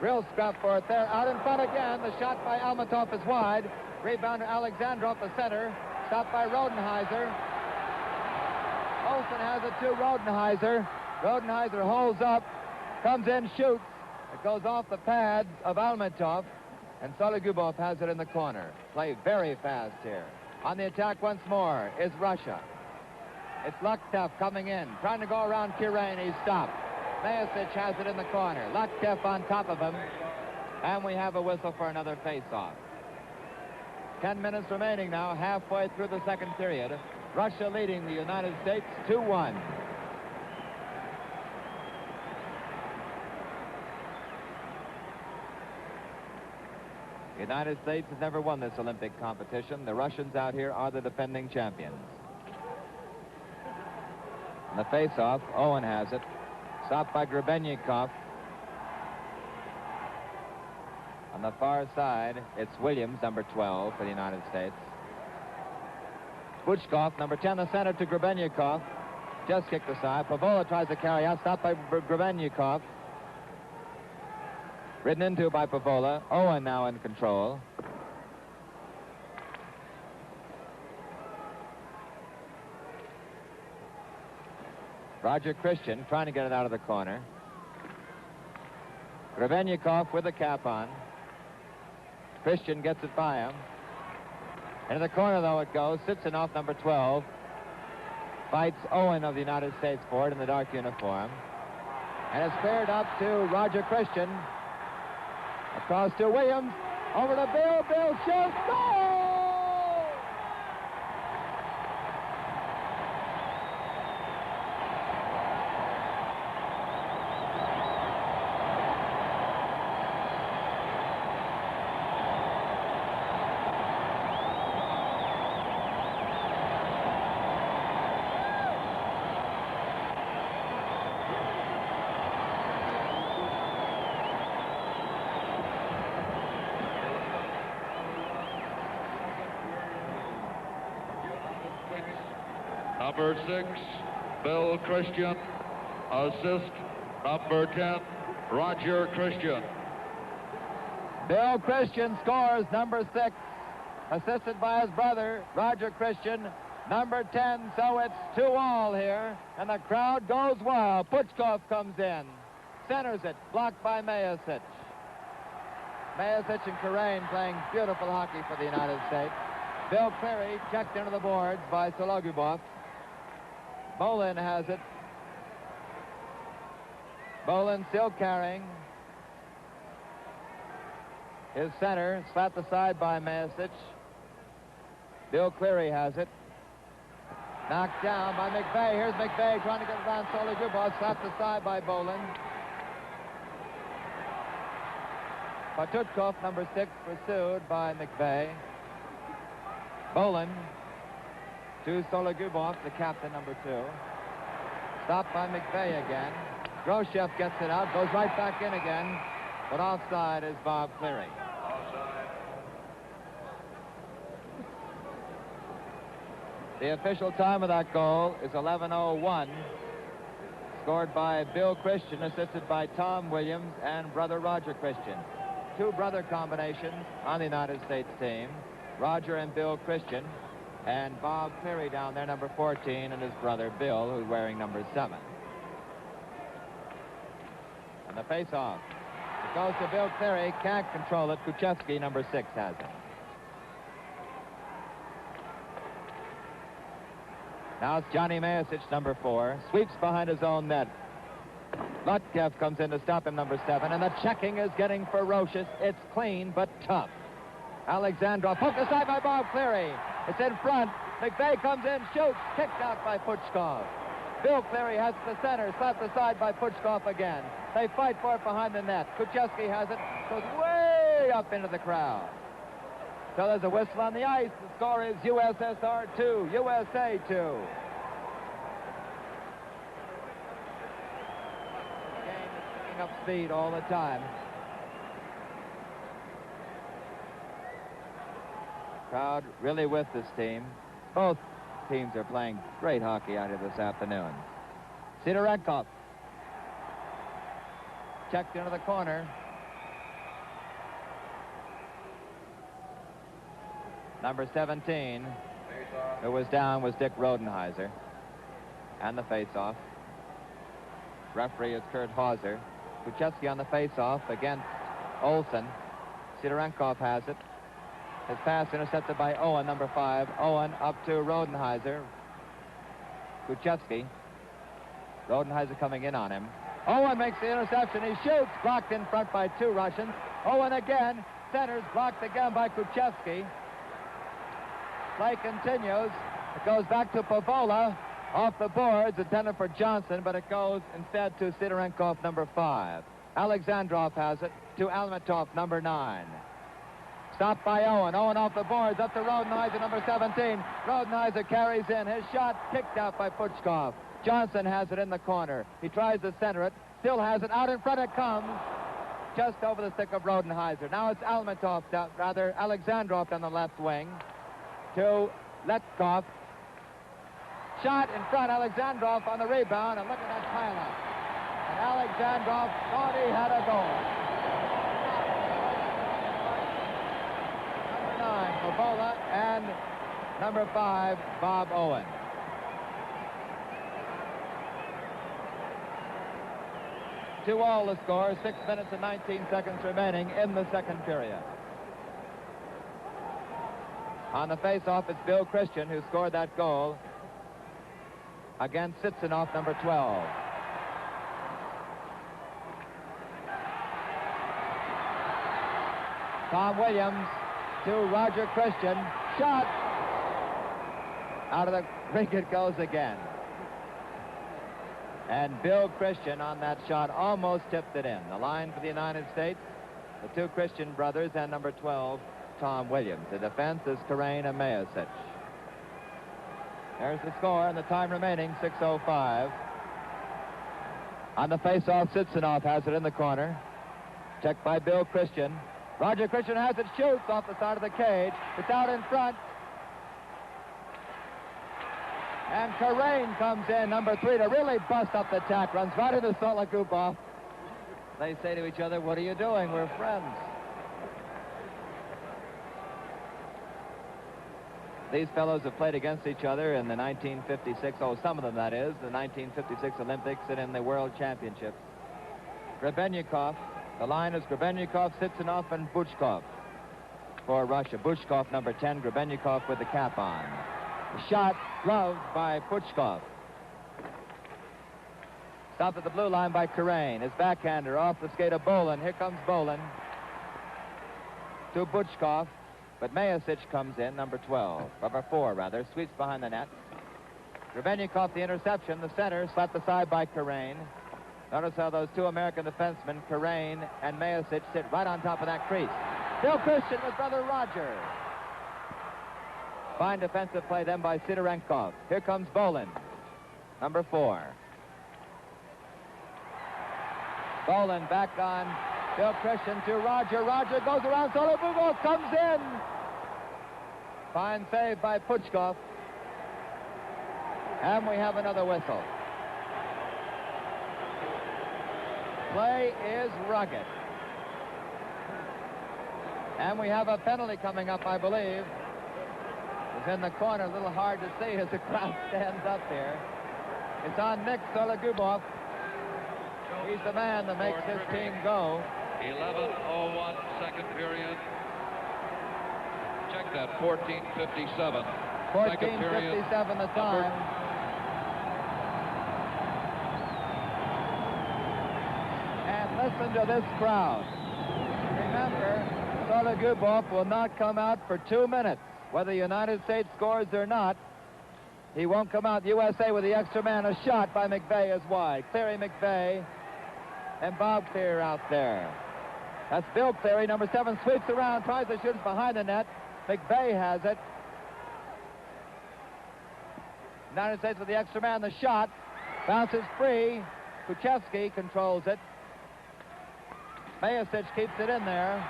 Real scrap for it there. Out in front again. The shot by Альметов is wide. Rebound to Alexandrov, the center. Stopped by Rodенhaizer. Olson has it to Rodenhaizer. Rodenhaizer holds up. Comes in, shoots. It goes off the pads of Альметов. And Sологubov has it in the corner. Play very fast here. On the attack once more is Russia. It's Loktev coming in, trying to go around Kirrейн. He's stopped. Meyasich has it in the corner. Loktev on top of him. And we have a whistle for another face-off. 10 minutes remaining now, halfway through the second period. Russia leading the United States 2-1. The United States has never won this Olympic competition. The Russians out here are the defending champions. And the face-off, Owen has it. Stopped by Grebennikoff. On the far side, it's Uильямс, number 12 for the United States. Pучkov, number 10, the center to Grebennikoff. Just kicked aside. Paawola tries to carry out, stopped by Grebennikoff. Ridden into by Paawola. Owen now in control. Roger Christian trying to get it out of the corner. Grebennikoff with the cap on. Christian gets it by him. Into the corner, though, it goes. Cicínov, number 12, fights Owen of the United States for it in the dark uniform. And it's cleared up to Roger Christian. Across to Uильямс. Over to Bill. Bill shoots. Goal! Number 6, Bill Christian. Assist, number 10, Roger Christian. Bill Christian scores, number 6, assisted by his brother, Roger Christian, number 10. So it's 2-2 here, and the crowd goes wild. Pучков comes in, centers it, blocked by Meyasich. Meyasich and Kirrейн playing beautiful hockey for the United States. Bill Cliri checked into the boards by Sологубов. Bowlin has it. Bowlin still carrying. His center, slapped aside by Meyasich. Bill Cliri has it. Knocked down by McVeigh. Here's McVeigh trying to get it on Sологubov. Slapped aside by Bowlin. Putchkov, number 6, pursued by McVeigh. Bowlin to Sологубov, the captain, number 2. Stopped by McVeigh again. Gрошев gets it out, goes right back in again, but offside is Bob Cliri. The official time of that goal is 11:01, scored by Bill Christian, assisted by Tom Uильямс and brother Roger Christian. 2 brother combinations on the United States team. Roger and Bill Christian, and Bob Cliri down there, number 14, and his brother Bill, who's wearing number 7. And the face-off. It goes to Bill Cliri, can't control it. Kучевский, number 6, has it. Now it's Johnny Meyasich, number 4, sweeps behind his own net. Lotkev comes in to stop him, number 7, and the checking is getting ferocious. It's clean, but tough. Alexandrov, poked aside by Bob Cliri. It's in front. McVeigh comes in, shoots, kicked out by Pучков. Bill Cliri has the center, slapped aside by Pучкov again. They fight for it behind the net. Kучевский has it, goes way up into the crowd. So there's a whistle on the ice. The score is USSR 2, USA 2. The game is picking up speed all the time. Crowd really with this team. Both teams are playing great hockey out here this afternoon. Sidorенков checked into the corner. Number 17, who was down, was Dick Roddenheiser. And the face-off. Referee is Kurt Hauser. Kучевский on the face-off against Olson. Sidorенков has it. His pass intercepted by Owen, number 5. Owen up to Rodенhайзер. Kучевский. Rodенhайзer coming in on him. Owen makes the interception. He shoots. Blocked in front by 2 Russians. Owen again. Centers. Blocked again by Kучевский. Play continues. It goes back to Paavola. Off the boards, intended for Johnson, but it goes instead to Sidorенков, number 5. Alexandrov has it to Альметов, number 9. Stopped by Owen. Owen off the boards, up to Rodенhайзer, number 17. Rodенhайзer carries in. His shot kicked out by Pучков. Johnson has it in the corner. He tries to center it. Still has it. Out in front it comes. Just over the stick of Rodенhайzer. Now it's Almetov, Alexandrov on the left wing. To Letkov. Shot in front, Alexandrov on the rebound, and look at that pile-up. And Alexandrov thought he had a goal. Number 9, Paavola, and number 5, Bob Owen. Two all the score, 6 minutes and 19 seconds remaining in the second period. On the face-off, it's Bill Christian who scored that goal against Цицинов, number 12. Tom Williams to Roger Christian. Shot! Out of the ring it goes again. And Bill Christian on that shot almost tipped it in. The line for the United States, the 2 Christian brothers, and number 12, Tom Williams. The defense is Kirrейн and Meyasich. There's the score, and the time remaining, 6:05. On the face-off, Cicинov has it in the corner. Checked by Bill Christian. Roger Christian has it, shoots off the side of the cage. It's out in front. And Kirrейн comes in, number 3, to really bust up the attack. Runs right into Sологубов. They say to each other, what are you doing? We're friends. These fellows have played against each other in the 1956, some of them that is, the 1956 Olympics and in the World Championships. Grebennikoff, the line is Grebbennikov, Cicинov, and Bычkov for Russia. Bычkov, number 10, Grebbennikov with the cap on. The shot gloved by Pучков. Stopped at the blue line by Kirrейн. His backhander off the skate of Bowlin. Here comes Bowlin to Bычkov. But Meyasich comes in, number 12, number 4, rather, sweeps behind the net. Grebbennikov, the interception, the center, slapped aside by Kirrейн. Notice how those 2 American defensemen, Kirrейн and Meyasich, sit right on top of that crease. Bill Christian with brother Roger. Fine defensive play then by Sidorенков. Here comes Bowlin, number 4. Bowlin back on Bill Christian to Roger. Roger goes around. Sологубов comes in. Fine save by Pучков. And we have another whistle. Play is rugged. And we have a penalty coming up, I believe. It's in the corner, a little hard to see as the crowd stands up here. It's on Nick Sологубов. He's the man that makes his team go. 11:01 second period. Check that, 14:57. 14:57 the time. And listen to this crowd. Remember, Sологубов will not come out for 2 minutes. Whether the United States scores or not, he won't come out. USA with the extra man. A shot by McVeigh is wide. Cleary, McVeigh, and Bob Clear out there. That's Bill Cleary, number 7, sweeps around, tries to shoot behind the net. McVeigh has it. United States with the extra man, the shot. Bounces free. Kучевский controls it. Meyasich keeps it in there.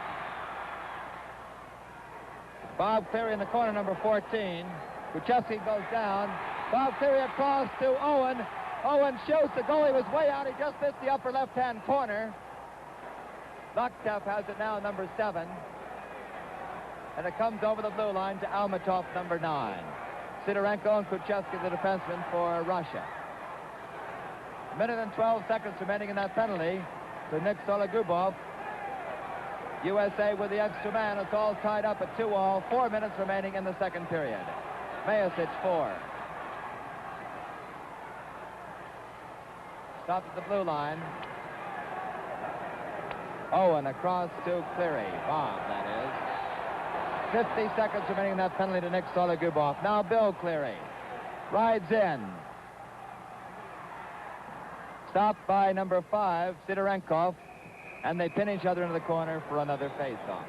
Bob Cleary in the corner, number 14. Kучевский goes down. Bob Cleary across to Owen. Owen shoots. The goalie was way out. He just missed the upper left-hand corner. Locktef has it now, number 7. And it comes over the blue line to Альметов, number 9. Sидorенko and Kучевский, the defenseman for Russia. A minute and 12 seconds remaining in that penalty to Nick Sологубов. USA with the extra man. It's all tied up at 2-all. 4 minutes remaining in the second period. Meyasich 4. Stopped at the blue line. Owen across to Cliri. Bomb, that is. 50 seconds remaining in that penalty to Nick Sологубов. Now Bill Cliri rides in. Stopped by number 5, Sidorенков, and they pin each other into the corner for another face-off.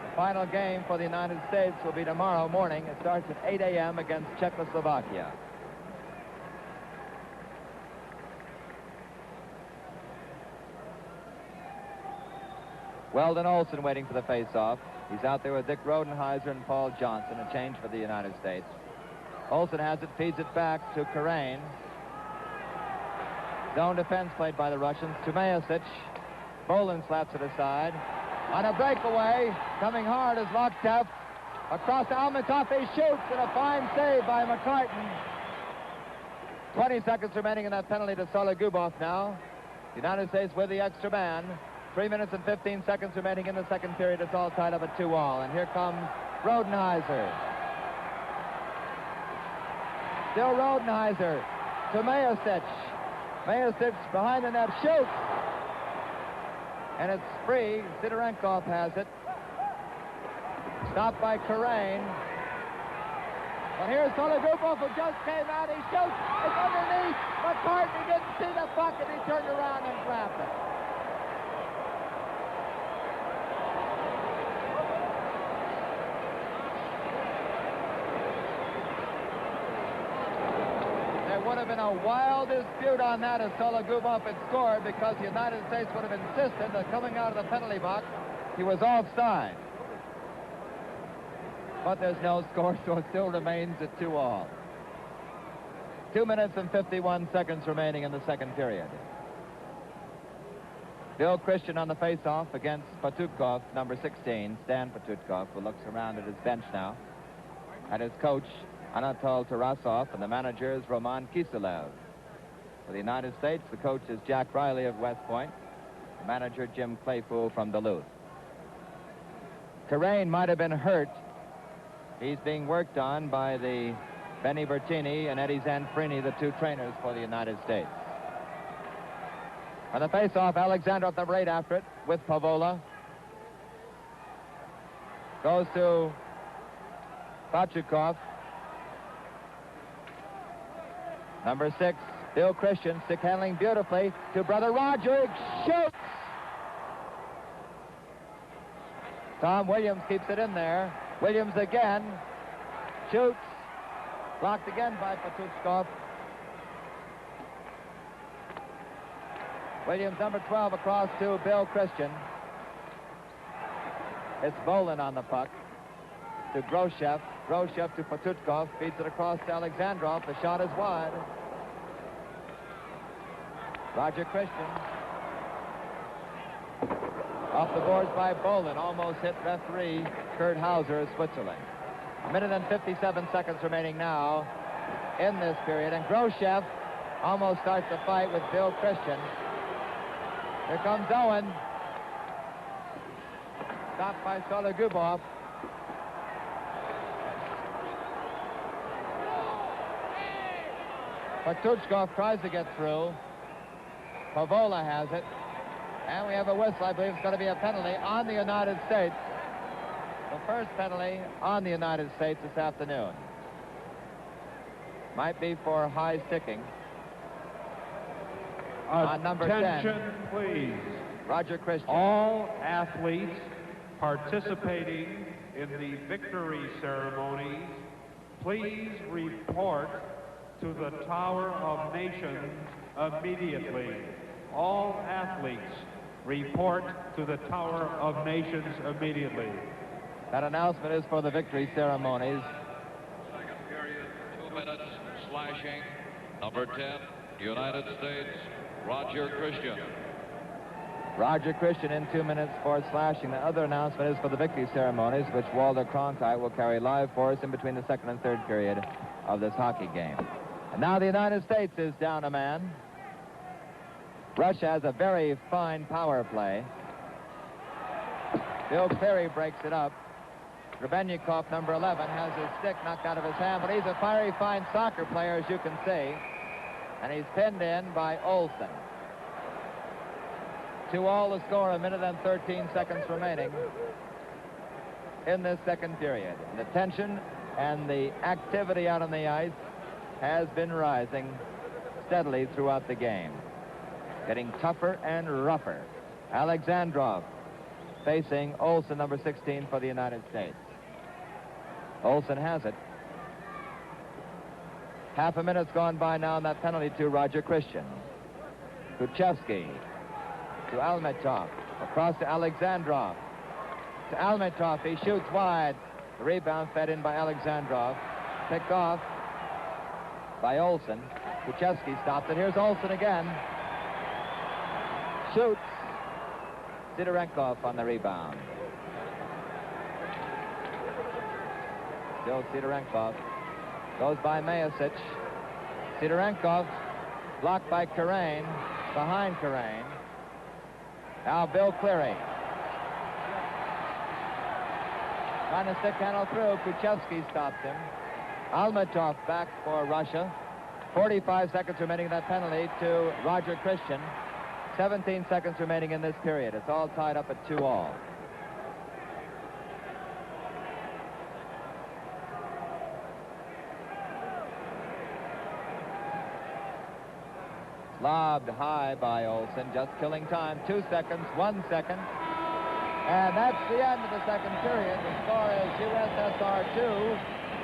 The final game for the United States will be tomorrow morning. It starts at 8 a.m. against Czechoslovakia. Weldon Olson waiting for the face-off. He's out there with Dick Roddenheiser and Paul Johnson, a change for the United States. Olson has it, feeds it back to Kirain. Zone defense played by the Russians to Meyasich. Bowlin slaps it aside. On a breakaway, coming hard is Loktev. Across to Альметов, he shoots, and a fine save by МакКартэн. 20 seconds remaining in that penalty to Sологубов now. The United States with the extra man. 3 minutes and 15 seconds remaining in the second period. It's all tied up at 2-all. And here comes Roddenheiser. Still Roddenheiser to Meyasich. Meyasich behind the net shoots. And it's free. Sidorенков has it. Stopped by Kirain. But here's Sологубов, who just came out. He shoots. It's underneath. McCartney didn't see the puck, and he turned around and grabbed it. Would have been a wild dispute on that if Sологубов had scored, because the United States would have insisted that coming out of the penalty box, he was offside. But there's no score, so it still remains at 2-all. 2 minutes and 51 seconds remaining in the second period. Bill Christian on the face-off against Putchkov, number 16, Stan Putchkov, who looks around at his bench now, at his coach, Anatol Tarasov, and the manager is Roman Kiselev. For the United States, the coach is Jack Riley of West Point, the manager Jim Claypool from Duluth. Kirain might have been hurt. He's being worked on by the Benny Bertini and Eddie Zanfrini, the two trainers for the United States. On the face-off, Alexandrov, number 8, after it, with Paawola. Goes to Pachukov. Number 6, Bill Christian, stick handling beautifully to brother Roger. Shoots! Tom Williams keeps it in there. Williams again. Shoots. Blocked again by Putchkov. Williams, number 12, across to Bill Christian. It's Bowlin on the puck to Gрошев. Gрошев to Putchkov, feeds it across to Alexandrov. The shot is wide. Roger Christian. Off the boards by Bowlin. Almost hit referee Kurt Hauser of Switzerland. 1 minute and 57 seconds remaining now in this period. And Gрошев almost starts the fight with Bill Christian. Here comes Owen. Stopped by Sологубов. Putchkov tries to get through. Paawola has it. And we have a whistle. I believe it's going to be a penalty on the United States. The first penalty on the United States this afternoon. Might be for high sticking. On number 10. Attention, please. Roger Christian. All athletes participating in the victory ceremonies, please report to the Tower of Nations immediately. All athletes report to the Tower of Nations immediately. That announcement is for the victory ceremonies. Second period, 2 minutes, slashing. Number 10, United States, Roger Christian. Roger Christian in 2 minutes for slashing. The other announcement is for the victory ceremonies, which Walter Cronkite will carry live for us in between the second and third period of this hockey game. And now the United States is down a man. Russia has a very fine power play. Bill Cleary breaks it up. Grebennikoff, number 11, has his stick knocked out of his hand, but he's a very fine soccer player, as you can see. And he's pinned in by Olson. 2-all the score, 1 minute and 13 seconds remaining in this second period. The tension and the activity out on the ice has been rising steadily throughout the game, getting tougher and rougher. Alexandrov facing Olson, number 16, for the United States. Olson has it. Half a minute's gone by now, and that penalty to Roger Christian. Kучевский to Альметов, across to Alexandrov. To Альметов, he shoots wide. The rebound fed in by Alexandrov, picked off by Olson. Kучевский stops it. Here's Olson again. Shoots. Sidorенkov on the rebound. Still Sidorенkov. Goes by Meyasich. Sidorенkov blocked by Kirrейn. Behind Kirrейn. Now Bill Cleary. Trying to stick handle through. Kучевский stops him. Альметов back for Russia. 45 seconds remaining in that penalty to Roger Christian. 17 seconds remaining in this period. It's all tied up at 2-all. Lobbed high by Olson, just killing time. 2 seconds, 1 second. And that's the end of the second period. The score is USSR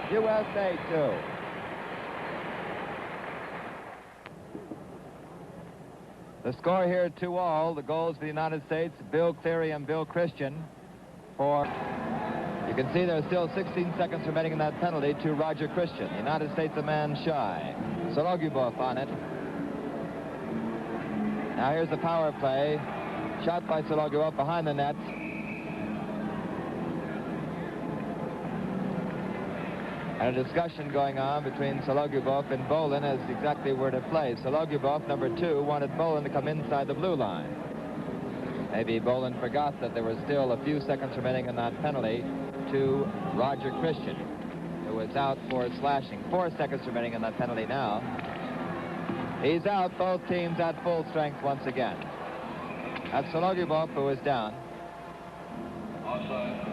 2, USA 2. The score here, 2-all. The goals for the United States, Bill Cleary and Bill Christian. You can see there's still 16 seconds remaining in that penalty to Roger Christian. The United States a man shy. Sологубов on it. Now here's the power play. Shot by Sологubov behind the net. And a discussion going on between Sологubov and Bowlin as exactly where to play. Sологubov, number 2, wanted Bowlin to come inside the blue line. Maybe Bowlin forgot that there was still a few seconds remaining in that penalty to Roger Christian, who was out for slashing. 4 seconds remaining in that penalty now. He's out, both teams at full strength once again. That's Sологubov, who is down. Offside.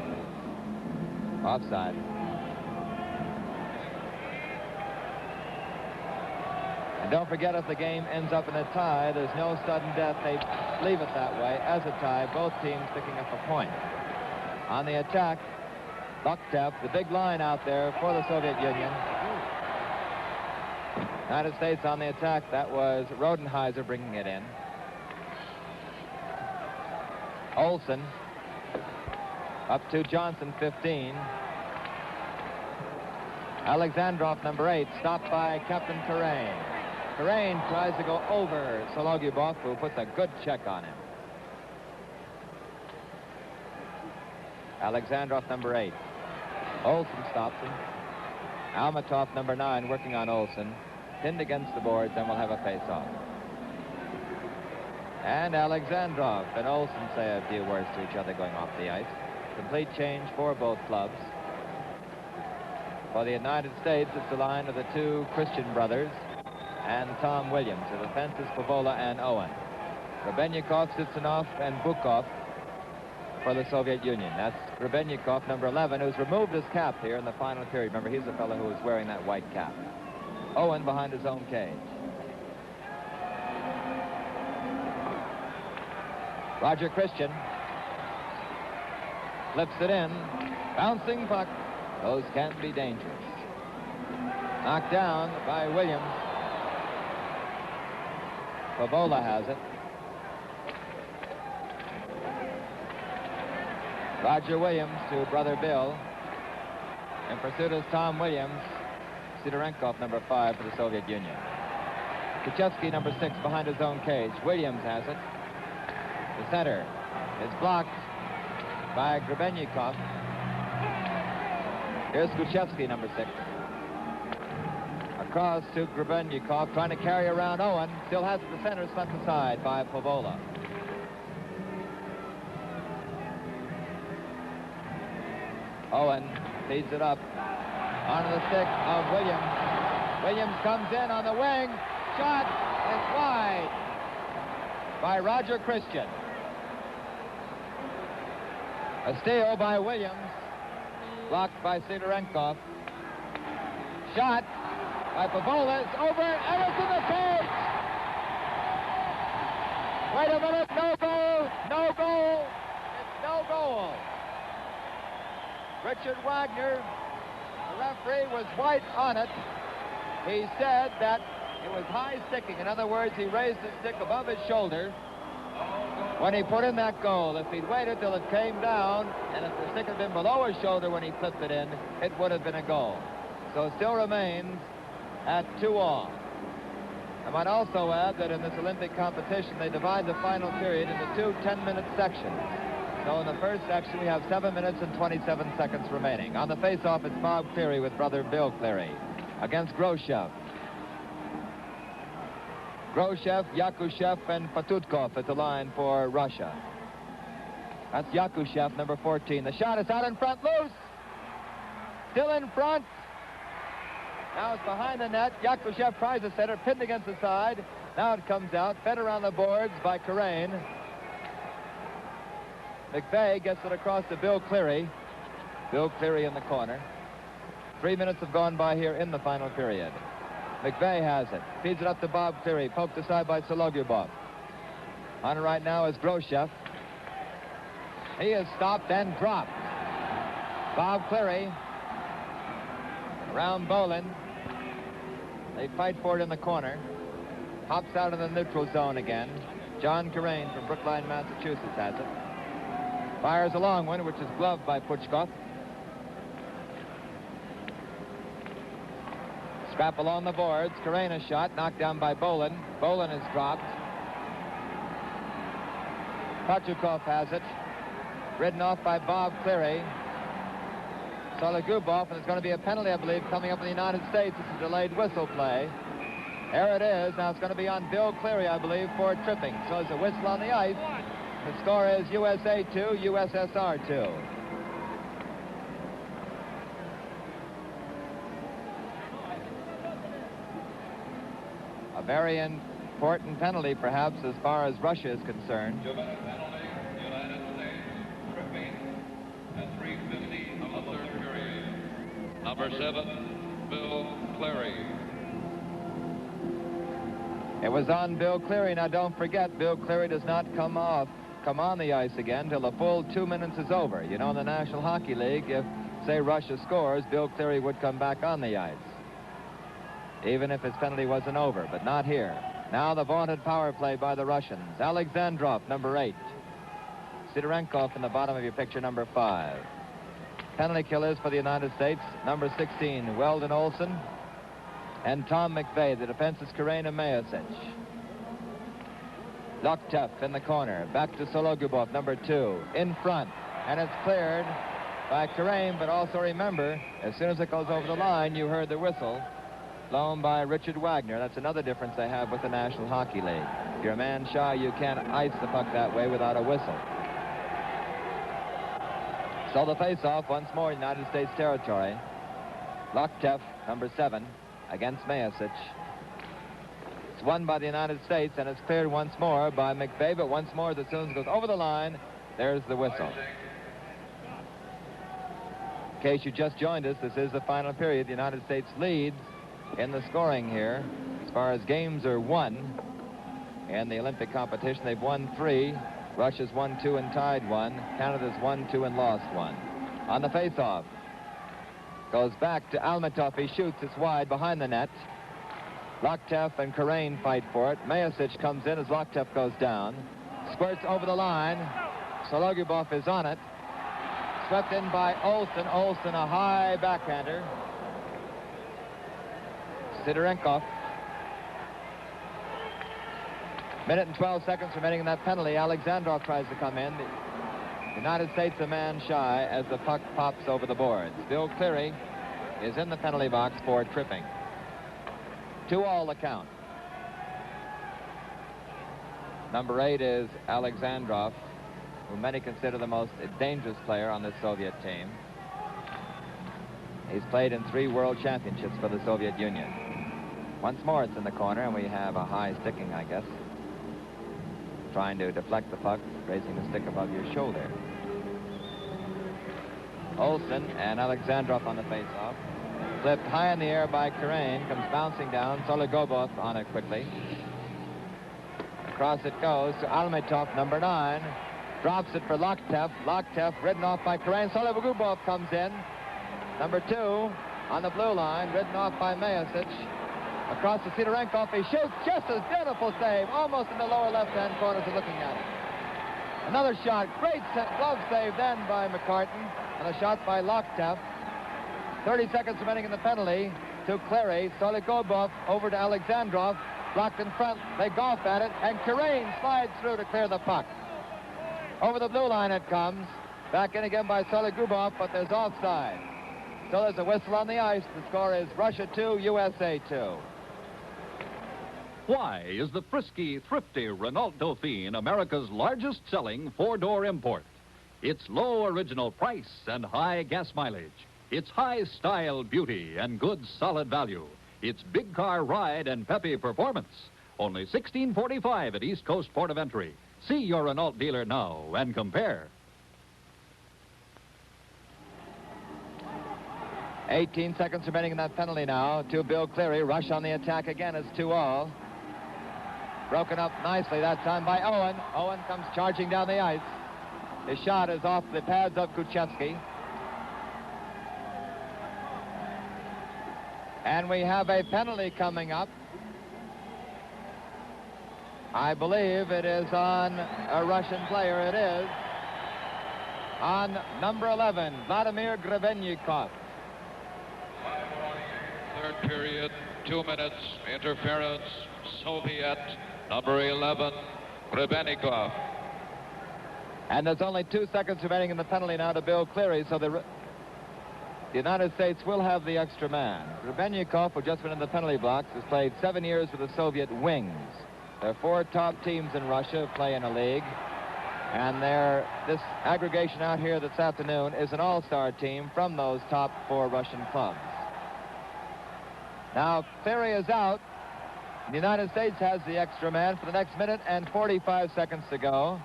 Offside. And don't forget, if the game ends up in a tie, there's no sudden death. They leave it that way as a tie, both teams picking up a point. On the attack, Locktef, the big line out there for the Soviet Union. United States on the attack. That was Rodенhaiser bringing it in. Olson up to Johnson, 15. Alexandrov, number 8, stopped by Captain Kirrейn. Kirrейn tries to go over Sологубov, who puts a good check on him. Alexandrov, number 8. Olson stops him. Альметов, number 9, working on Olson. Pinned against the boards, and we'll have a face-off. And Alexandrov and Olson say a few words to each other going off the ice. Complete change for both clubs. For the United States, it's the line of the 2 Christian brothers and Tom Williams. The defense is Paawola and Owen. Grebennikoff, Cicinov, and Bычkov for the Soviet Union. That's Grebennikoff, number 11, who's removed his cap here in the final period. Remember, he's the fellow who was wearing that white cap. Owen behind his own cage. Roger Christian flips it in. Bouncing puck. Those can be dangerous. Knocked down by Williams. Paawola has it. Roger Williams to brother Bill. In pursuit is Tom Williams. Sidorенkov, number 5 for the Soviet Union. Kучевский, number 6, behind his own cage. Williams has it. The center is blocked by Grebennikoff. Here's Kучевский, number 6. Across to Grebennikoff, trying to carry around Owen. Still has it the center, swept aside by Paawola. Owen feeds it up onto the stick of Williams. Williams comes in on the wing. Shot is wide by Roger Christian. A steal by Williams. Blocked by Sidorенков. Shot by Paawola. It's over, and it's in the cage. Wait a minute, no goal, no goal. It's no goal. Richard Wagner, the referee, was white on it. He said that it was high sticking. In other words, he raised his stick above his shoulder when he put in that goal. If he'd waited till it came down, and if the stick had been below his shoulder when he flipped it in, it would have been a goal. So it still remains at 2-all. I might also add that in this Olympic competition, they divide the final period into two 10-minute sections. So in the first section, we have 7 minutes and 27 seconds remaining. On the face-off, it's Bob Cleary with brother Bill Cleary against Gрошев. Gрошев, Yakушев, and Putchkov at the line for Russia. That's Yakушев, number 14. The shot is out in front, loose. Still in front. Now it's behind the net. Yakушев tries to set it, pinned against the side. Now it comes out, fed around the boards by Kirrейн. McVeigh gets it across to Bill Cleary. Bill Cleary in the corner. 3 minutes have gone by here in the final period. McVeigh has it. Feeds it up to Bob Cleary. Poked aside by Sологубов. On it right now is Gрошев. He is stopped and dropped. Bob Cleary around Bowlin. They fight for it in the corner. Hops out of the neutral zone again. John Kirrейн from Brookline, Massachusetts has it. Fires a long one, which is gloved by Pучков. Scrap along the boards. Kirrейn a shot, knocked down by Bowlin. Bowlin is dropped. Putchkov has it. Ridden off by Bob Cleary. Sологубов, and there's going to be a penalty, I believe, coming up in the United States. It's a delayed whistle play. There it is. Now it's going to be on Bill Cleary, I believe, for tripping. So there's a whistle on the ice. The score is USA 2, USSR 2. A very important penalty, perhaps, as far as Russia is concerned. Penalty, United States, tripping at 3:50 of the third period. Number 7, Bill Cleary. It was on Bill Cleary. Now, don't forget, Bill Cleary does not come on the ice again till the full 2 minutes is over. You know, in the National Hockey League, if, say, Russia scores, Bill Cleary would come back on the ice, even if his penalty wasn't over, but not here. Now the vaunted power play by the Russians. Alexandrov, number 8. Sidorенков in the bottom of your picture, number 5. Penalty killers for the United States, number 16, Weldon Olson, and Tom McVeigh. The defense is Kirrейн and Meyasich. Locktef in the corner. Back to Sологубов, number 2. In front. And it's cleared by Kirrейн, but also remember, as soon as it goes over the line, you heard the whistle blown by Richard Wagner. That's another difference they have with the National Hockey League. If you're a man shy, you can't ice the puck that way without a whistle. So the face-off once more United States territory. Locktef, number 7, against Meyasich. It's won by the United States, and it's cleared once more by McVeigh, but once more, as soon as it goes over the line, there's the whistle. In case you just joined us, this is the final period. The United States leads in the scoring here. As far as games are won in the Olympic competition, they've won 3. Russia's won 2 and tied 1. Canada's won 2 and lost 1. On the face-off, goes back to Альметов. He shoots. It's wide behind the net. Locktef and Kirrейн fight for it. Meyasich comes in as Locktef goes down. Squirts over the line. Sологубов is on it. Swept in by Olson. Olson, a high backhander. Sidorенков. Minute and 12 seconds remaining in that penalty. Alexandrov tries to come in. The United States a man shy as the puck pops over the boards. Bill Cleary is in the penalty box for tripping. 2-all the count. Number 8 is Alexandrov, who many consider the most dangerous player on the Soviet team. He's played in 3 world championships for the Soviet Union. Once more, it's in the corner, and we have a high sticking, I guess. Trying to deflect the puck, raising the stick above your shoulder. Olson and Alexandrov on the face-off. Flipped high in the air by Kirrейн, comes bouncing down. Sологубов on it quickly. Across it goes to Альметов, number 9. Drops it for Lоктев. Lоктев ridden off by Kirrейн. Sологубов comes in. Number 2 on the blue line, ridden off by Meyasich. Across to Sidorенков. He shoots just a beautiful save, almost in the lower left-hand corner to looking at it. Another shot. Great glove save then by МакКартэн. And a shot by Lоктев. 30 seconds remaining in the penalty to Клири. Sологубов over to Alexandrov. Blocked in front. They golf at it. And Kirrейн slides through to clear the puck. Over the blue line it comes. Back in again by Sологубов, but there's offside. So there's a whistle on the ice. The score is Russia 2, USA 2. Why is the frisky, thrifty Renault Dauphine America's largest selling 4-door import? Its low original price and high gas mileage. Its high style beauty and good solid value. Its big car ride and peppy performance. Only $16.45 at East Coast Port of Entry. See your Renault dealer now and compare. 18 seconds remaining in that penalty now to Bill Cleary. Rush on the attack again. It's 2-all. Broken up nicely that time by Owen. Owen comes charging down the ice. His shot is off the pads of Kучевский. And we have a penalty coming up. I believe it is on a Russian player. It is on number 11, Vladimir Grebенnikov. Third period, 2 minutes, interference, Soviet, number 11, Grebенnikov. And there's only 2 seconds remaining in the penalty now to Bill Cleary, so the United States will have the extra man. Grebенnikov, who just went in the penalty box, has played 7 years with the Soviet Wings. There are 4 top teams in Russia play in a league. And this aggregation out here this afternoon is an all-star team from those top 4 Russian clubs. Now, Cleary is out. The United States has the extra man for the next minute and 45 seconds to go,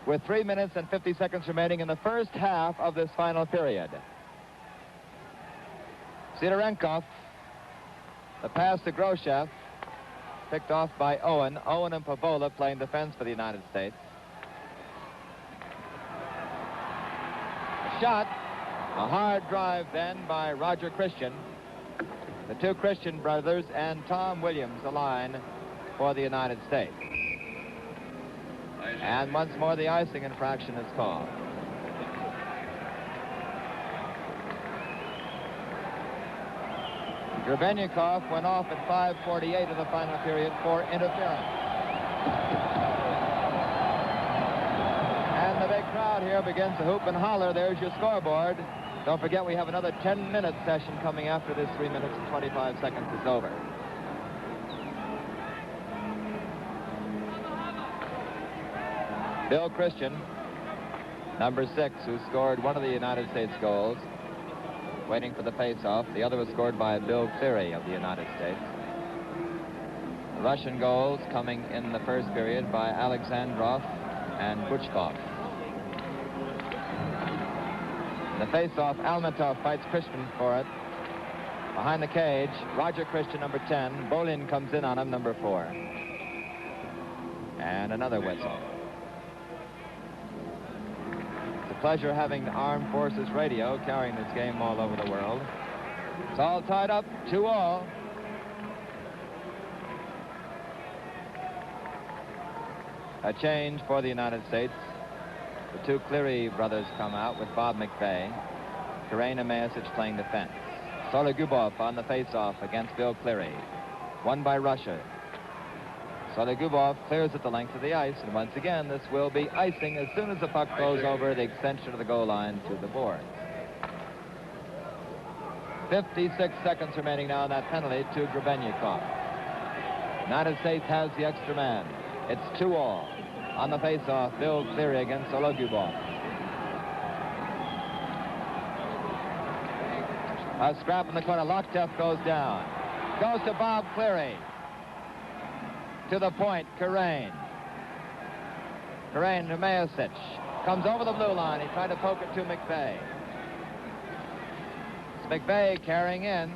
with 3 minutes and 50 seconds remaining in the first half of this final period. Sidorенkov, the pass to Gрошев, picked off by Owen. Owen and Paawola playing defense for the United States. A shot, a hard drive then by Roger Christian. The 2 Christian brothers and Tom Williams, the line for the United States. And once more, the icing infraction is called. Grebенnikov went off at 5:48 of the final period for interference. And the big crowd here begins to hoop and holler. There's your scoreboard. Don't forget, we have another 10-minute session coming after this 3 minutes and 25 seconds is over. Bill Christian, number 6, who scored one of the United States goals, waiting for the face-off. The other was scored by Bill Cleary of the United States. The Russian goals coming in the first period by Alexandrov and Bычkov. The face-off, Альметов fights Christian for it. Behind the cage, Roger Christian, number 10. Bаулин comes in on him, number 4. And another whistle. It's a pleasure having the Armed Forces Radio carrying this game all over the world. It's all tied up, 2-all. A change for the United States. The 2 Cleary brothers come out with Bob McVeigh. Kirrейн and Meyasich playing defense. Sологубов on the face-off against Bill Cleary. Won by Russia. Sологубov clears at the length of the ice, and once again, this will be icing as soon as the puck goes over the extension of the goal line to the boards. 56 seconds remaining now in that penalty to Grebенnikov. United States has the extra man. It's 2-all. On the face-off, Bill Cleary against Sологубов. A scrap in the corner. Locktef goes down. Goes to Bob Cleary. To the point, Kirrейн. Kirrейn to Meyasich. Comes over the blue line. He tried to poke it to McVeigh. It's McVeigh carrying in.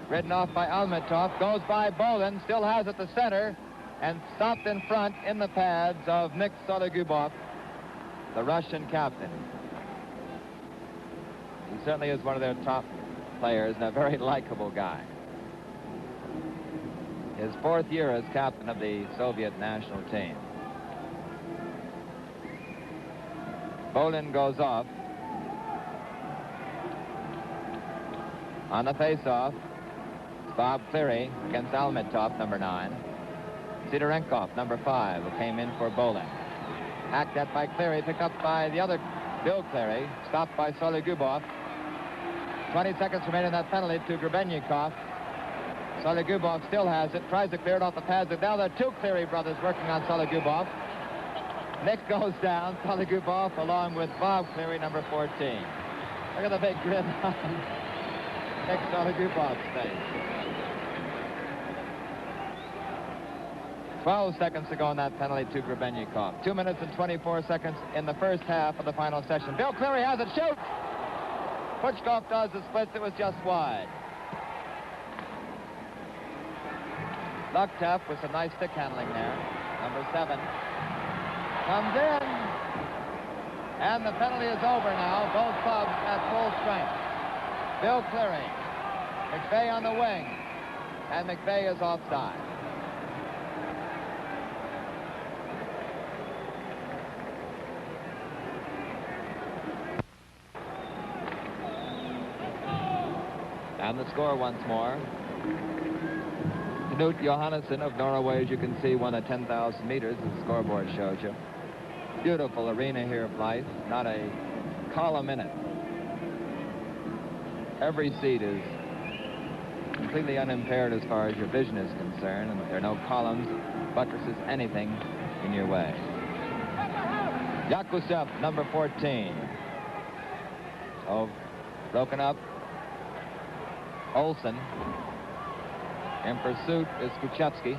Ridden off by Альметов. Goes by Bаулин. Still has it the center. And stopped in front in the pads of Nick Sологубов, the Russian captain. He certainly is one of their top players and a very likable guy. His 4th year as captain of the Soviet national team. Baulin goes off. On the face-off, Bob Cleary against Альметов, number 9. Sidorенков, number 5, who came in for Baulin. Hacked at by Cleary, picked up by the other Bill Cleary, stopped by Sологубов. 20 seconds remain in that penalty to Grebennikoff. Sологубov still has it, tries to clear it off the pads. Now there are 2 Cleary brothers working on Sологubov. Nick goes down, Sологubov along with Bob Cleary, number 14. Look at the big grin on Nick Sологubov's face. 12 seconds to go in that penalty to Grebennikoff. 2 minutes and 24 seconds in the first half of the final session. Bill Cleary has it, shoots! Pучkov does the splits, it was just wide. Locktef with some nice stick handling there. Number 7 comes in. And the penalty is over now. Both clubs at full strength. Bill Cleary. McVeigh on the wing. And McVeigh is offside. And the score once more. Knut Johannesson of Norway, as you can see, won at 10,000 meters, as the scoreboard shows you. Beautiful arena here of life, not a column in it. Every seat is completely unimpaired as far as your vision is concerned, and there are no columns, buttresses, anything in your way. Yakушев, number 14. Oh, broken up. Olson. In pursuit is Kучевский.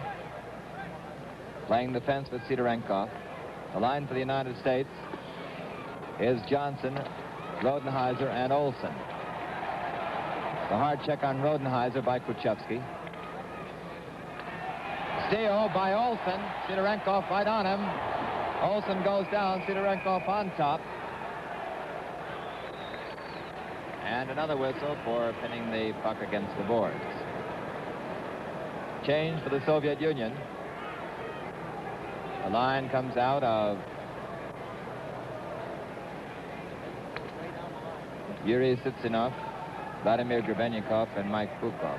Playing defense with Sidorенков. The line for the United States is Johnson, Rodенhайzер, and Olson. The hard check on Rodenhайzер by Kучевский. Steal by Olson. Sidorенkov right on him. Olson goes down. Sidorенkov on top. And another whistle for pinning the puck against the boards. Change for the Soviet Union. The line comes out of Yuri Tsitsinov, Vladimir Grebенников, and Mike Pukov.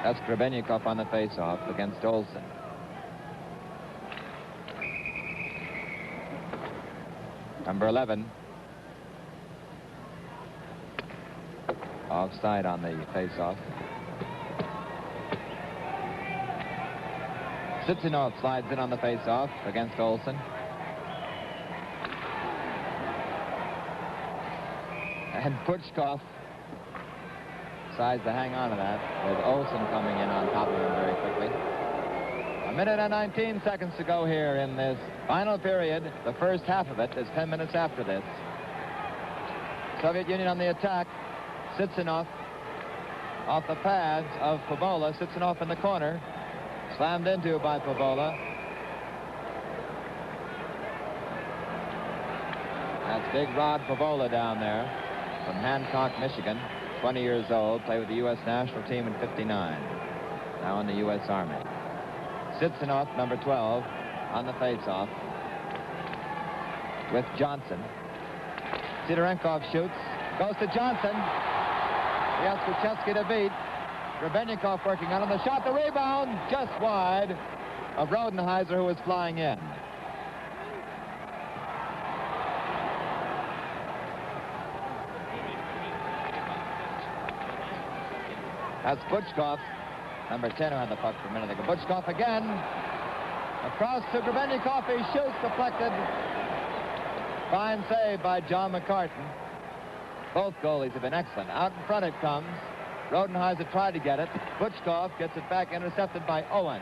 That's Grebенников on the face-off against Olson. Number 11. Offside on the face-off. Ciccinov slides in on the face-off against Olson. And Pучkov decides to hang on to that with Olson coming in on top of him very quickly. 1 minute and 19 seconds to go here in this final period. The first half of it is 10 minutes after this. Soviet Union on the attack. Ciccinov off the pads of Paavола. Ciccinov in the corner. Slammed into by Paavола. That's big Rod Paavоla down there from Hancock, Michigan. 20 years old. Played with the U.S. national team in '59. Now in the U.S. Army. Ciccinov, number 12, on the face-off with Johnson. Sidorенкov shoots. Goes to Johnson. He has Kучевский to beat. Grebennikoff working on him. The shot, the rebound, just wide of Rodенhайzер, who was flying in. That's Pучkov number 10, who had the puck for a minute ago. Bычkov again. Across to Grebennikoff. He shoots, deflected. Fine save by John McCartan. Both goalies have been excellent. Out in front it comes. Roddenheiser tried to get it. Bычkov gets it back, intercepted by Owen.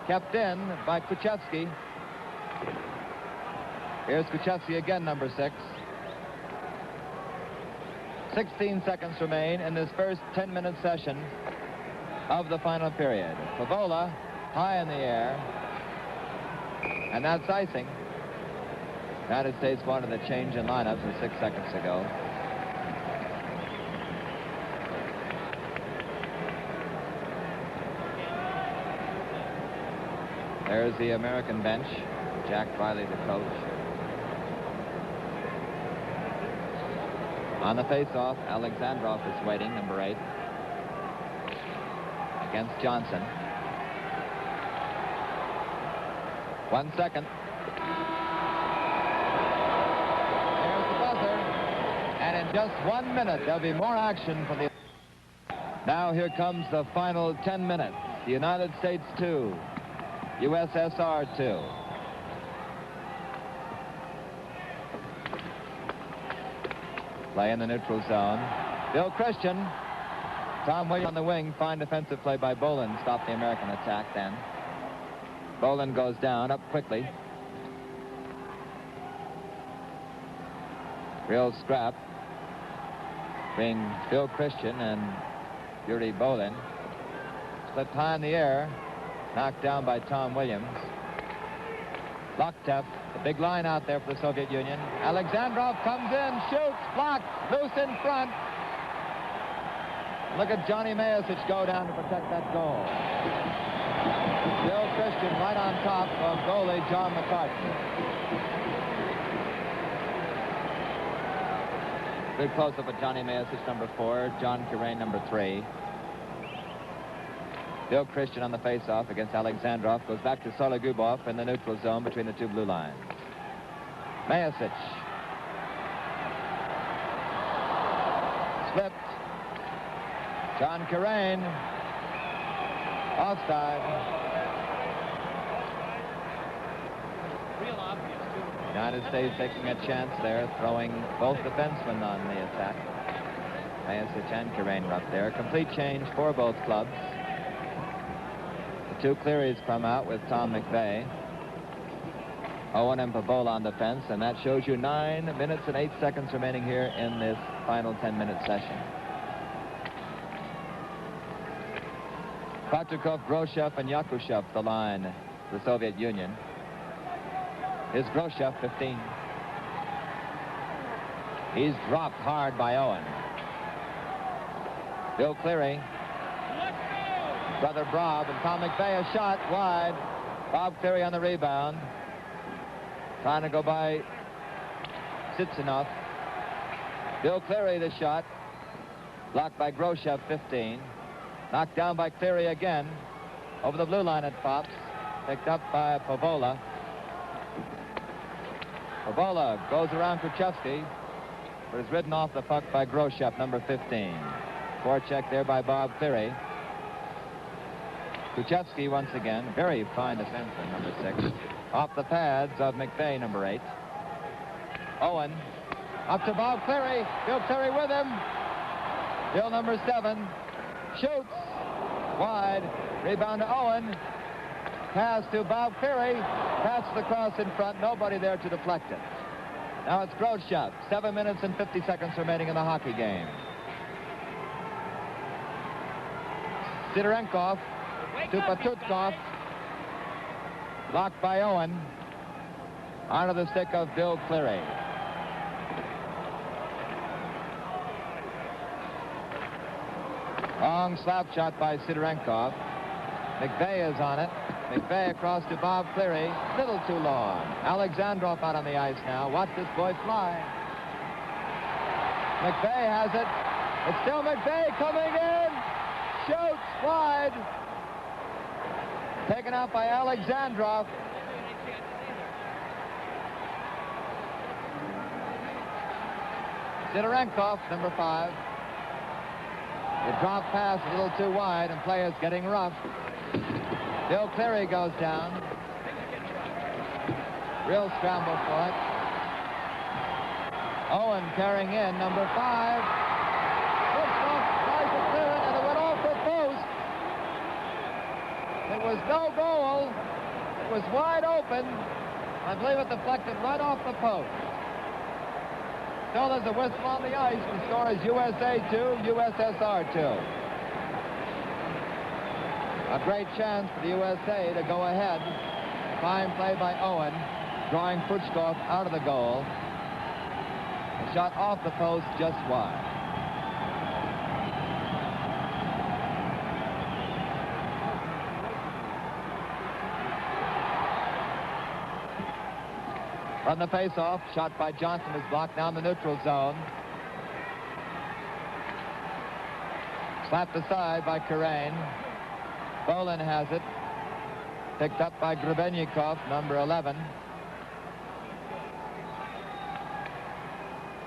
Kept in by Kучевский. Here's Kучевский again, number 6. 16 seconds remain in this first 10-minute session of the final period. Paawola high in the air. And that's icing. United States wanted the change in lineups 6 seconds ago. There's the American bench. Jack Riley, the coach. On the face-off, Alexandrov is waiting, number 8. Against Johnson. 1 second. There's the buzzer. And in just 1 minute, there'll be more action for the... Now here comes the final 10 minutes. The United States 2. USSR 2. Play in the neutral zone. Bill Christian. Tom Williams on the wing. Fine defensive play by Bowlin. Stopped the American attack then. Bowlin goes down, up quickly. Real scrap between Bill Christian and Yuri Bowlin. Slipped high in the air. Knocked down by Tom Williams. Locktef, the big line out there for the Soviet Union. Alexandrov comes in, shoots, blocked, loose in front. Look at Johnny Meyasich go down to protect that goal. Bill Christian right on top of goalie John McCartan. Good close-up of Johnny Meyasich, number 4. John Kirrейн, number 3. Bill Christian on the face-off against Alexandrov. Goes back to Sологубов in the neutral zone between the two blue lines. Meyasich. Slipped. John Kirrейн. Offside. United States taking a chance there, throwing both defensemen on the attack. Meyasich and Kirrейn are up there. Complete change for both clubs. Two Clearys come out with Tom McVeigh. Owen and Paawola on defense, and that shows you 9 minutes and 8 seconds remaining here in this final 10-minute session. Putchkov, Gрошев, and Yakушев, the line, the Soviet Union. Here's Gрошев, 15. He's dropped hard by Owen. Bill Cleary. Brother Bob and Tom McVeigh, a shot wide. Bob Cleary on the rebound. Trying to go by Cicinov. Bill Cleary, the shot. Blocked by Gрошев, 15. Knocked down by Cleary again. Over the blue line it pops. Picked up by Paawola. Paawola goes around Kучевский, but is ridden off the puck by Gрошев, number 15. Forecheck there by Bob Cleary. Kучевский once again, very fine defenseman, number 6. Off the pads of McVeigh, number 8. Owen, up to Bob Cleary. Bill Cleary with him. Bill, number 7, shoots. Wide. Rebound to Owen. Pass to Bob Cleary. Passes across in front. Nobody there to deflect it. Now it's Gрошев. 7 minutes and 50 seconds remaining in the hockey game. Sidorенков to Putchkov. Blocked by Owen. Onto the stick of Bill Cleary. Long slap shot by Sidorенков. McVeigh is on it. McVeigh across to Bob Cleary. Little too long. Alexandrov out on the ice now. Watch this boy fly. McVeigh has it. It's still McVeigh coming in. Shoots wide. Taken out by Alexandrov. Sidorенкov, number 5. The drop pass a little too wide, and play is getting rough. Bill Cleary goes down. Real scramble for it. Owen carrying in, number 5. Bычkov tries to clear it, and it went off the post. It was no goal. It was wide open. I believe it deflected right off the post. Still there's a whistle on the ice. The score is USA 2, USSR 2. A great chance for the USA to go ahead. Fine play by Owen, drawing Pучков out of the goal. A shot off the post just wide. On the face-off, shot by Johnson is blocked down the neutral zone. Slapped aside by Kirrейн. Bowlin has it. Picked up by Grebbennikov, number 11.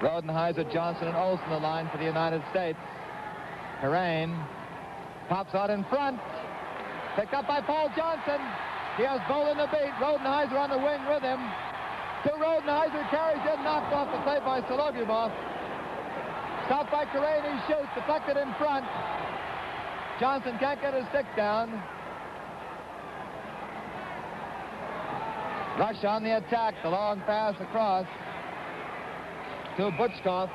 Roddenheiser, Johnson, and Olson the line for the United States. Kirrейн pops out in front. Picked up by Paul Johnson. He has Bowlin to beat. Roddenheiser on the wing with him. To Roddenheiser, carries in, knocked off the play by Sологубов. Stopped by Kirrейн, he shoots, deflected in front. Johnson can't get his stick down. Rush on the attack, the long pass across to Bычkov.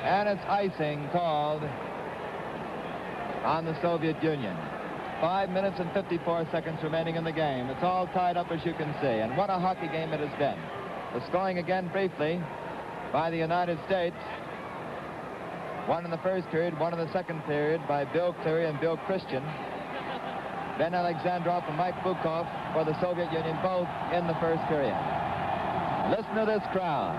And it's icing called on the Soviet Union. 5 minutes and 54 seconds remaining in the game. It's all tied up, as you can see. And what a hockey game it has been. The scoring again briefly by the United States. One in the first period, one in the second period by Bill Cleary and Bill Christian. Ben Alexandrov and Mike Pukov for the Soviet Union, both in the first period. Listen to this crowd.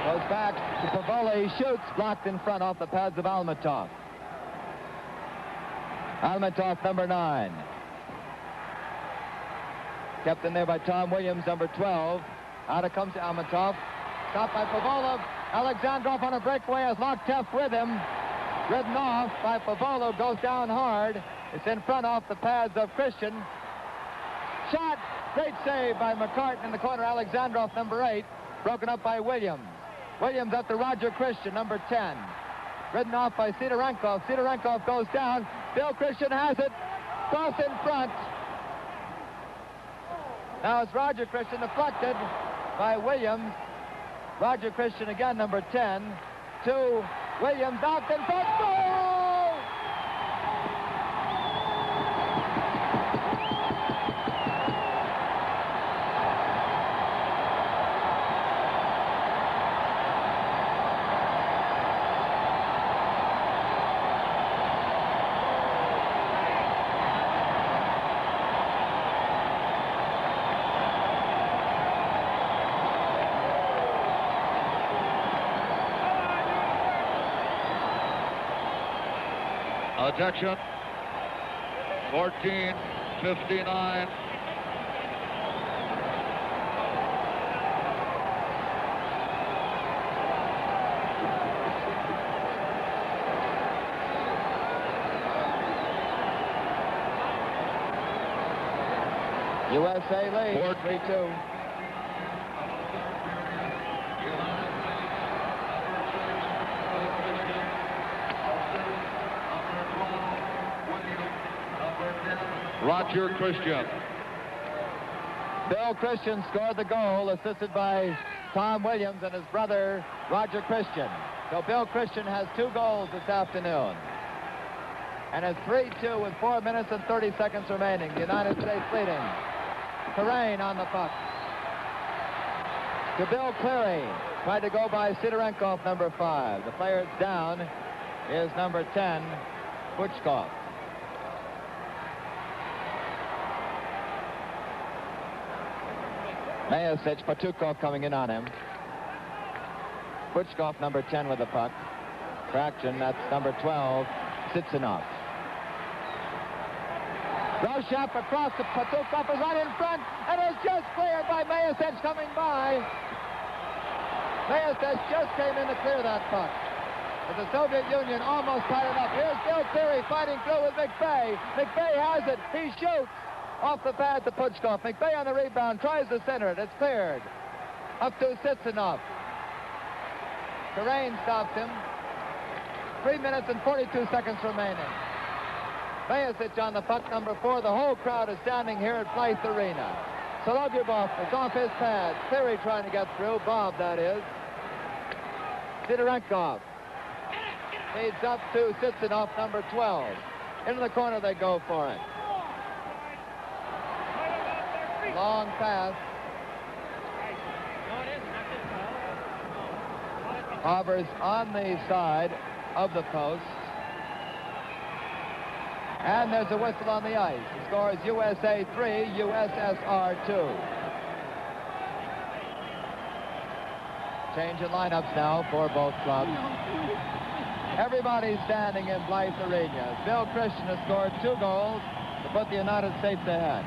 Goes back to Paawola. He shoots, blocked in front off the pads of Альметов. Альметов, number 9. Kept in there by Tom Williams, number 12. Out it comes to Альметов. Stopped by Paawola. Alexandrov on a breakaway has Lоктев with him. Ridden off by Paawola, goes down hard. It's in front off the pads of Christian. Shot, great save by MacCartan in the corner. Alexandrov, number 8. Broken up by Uильямс. Uильямс up to Roger Christian, number 10. Ridden off by Sidorенков. Sidorенков goes down. Bill Christian has it. Cross in front. Now it's Roger Christian deflected by Uильямс. Roger Christian again, number 10. To Uильямс, knocked in front. Goal! Objection. 14:59. USA lead 3-2. Roger Christian. Bill Christian scored the goal, assisted by Tom Williams and his brother, Roger Christian. So Bill Christian has 2 goals this afternoon. And it's 3-2 with 4 minutes and 30 seconds remaining. The United States leading. Kirrейн on the puck. To Bill Cleary. Tried to go by Sidorенков, number 5. The player down is number 10, Pучков. Meyasich, Petухov coming in on him. Pучкov, number 10 with the puck. Fraction, that's number 12, Цицинов. Gрошев across to Petухov is right in front, and is just cleared by Meyasich coming by. Meyasich just came in to clear that puck. But the Soviet Union almost tied it up. Here's Bill Cleary fighting through with McVeigh. McVeigh has it. He shoots off the pad to Putchkov. McVeigh on the rebound, tries to center it. It's cleared. Up to Tsitsinov. Kirrейн stops him. 3 minutes and 42 seconds remaining. Meyasich on the puck, number 4. The whole crowd is standing here at Blythe Arena. Sологубov is off his pad. Cleary trying to get through. Bob, that is. Sidorenkov feeds up to Tsitsinov, number 12. Into the corner they go for it. Long pass. Hovers on the side of the post. And there's a whistle on the ice. The score is USA 3, USSR 2. Change in lineups now for both clubs. Everybody's standing in Blythe Arena. Bill Christian has scored 2 goals to put the United States ahead.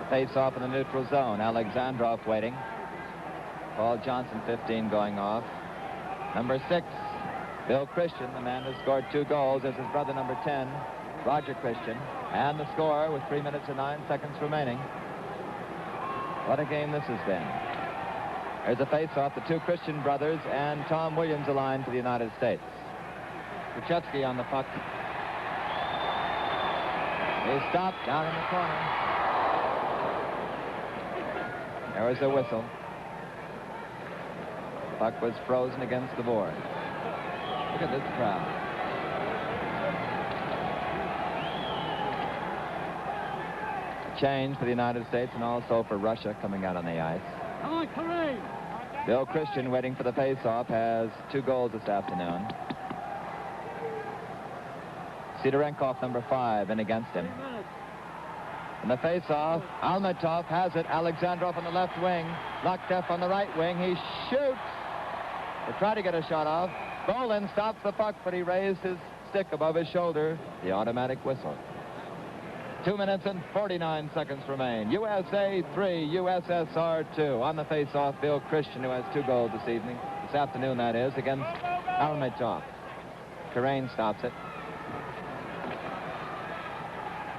Face-off in the neutral zone. Alexandrov waiting. Paul Johnson, 15, going off. Number 6, Bill Christian, the man who scored 2 goals, is his brother, number 10, Roger Christian. And the score with 3 minutes and 9 seconds remaining. What a game this has been. There's a face-off. The 2 Christian brothers and Tom Williams aligned to the United States. Kучевский on the puck. He stopped down in the corner. There was a whistle. Puck was frozen against the board. Look at this crowd. A change for the United States and also for Russia coming out on the ice. Bill Christian, waiting for the face-off, has 2 goals this afternoon. Sidorenkov, number 5, in against him. And the face-off, Альметов has it. Alexandrov on the left wing. Lоктев on the right wing. He shoots. They try to get a shot off. Bowlin stops the puck, but he raised his stick above his shoulder. The automatic whistle. 2 minutes and 49 seconds remain. USA 3, USSR 2. On the face-off, Bill Christian, who has 2 goals this afternoon, that is, against Альметов. Kirrейн stops it.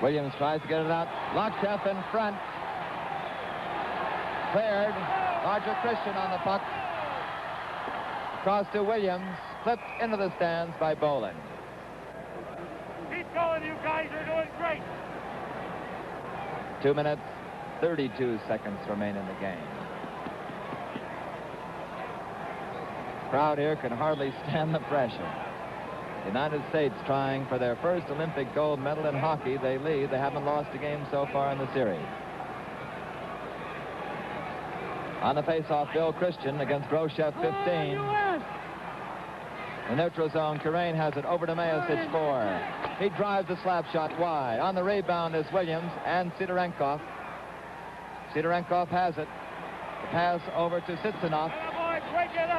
Williams tries to get it out. Lоктев in front. Cleared. Roger Christian on the puck. Across to Williams. Flipped into the stands by Bowlin. Keep going, you guys are doing great. 2 minutes, 32 seconds remain in the game. Crowd here can hardly stand the pressure. The United States trying for their first Olympic gold medal in hockey. They lead. They haven't lost a game so far in the series. On the face-off, Bill Christian against Gрошев, 15. The neutral zone, Kirrейн has it over to Meyasich, 4. He drives the slap shot wide. On the rebound is Williams and Sidorenkov. Sidorenkov has it. The pass over to Tsitsinov.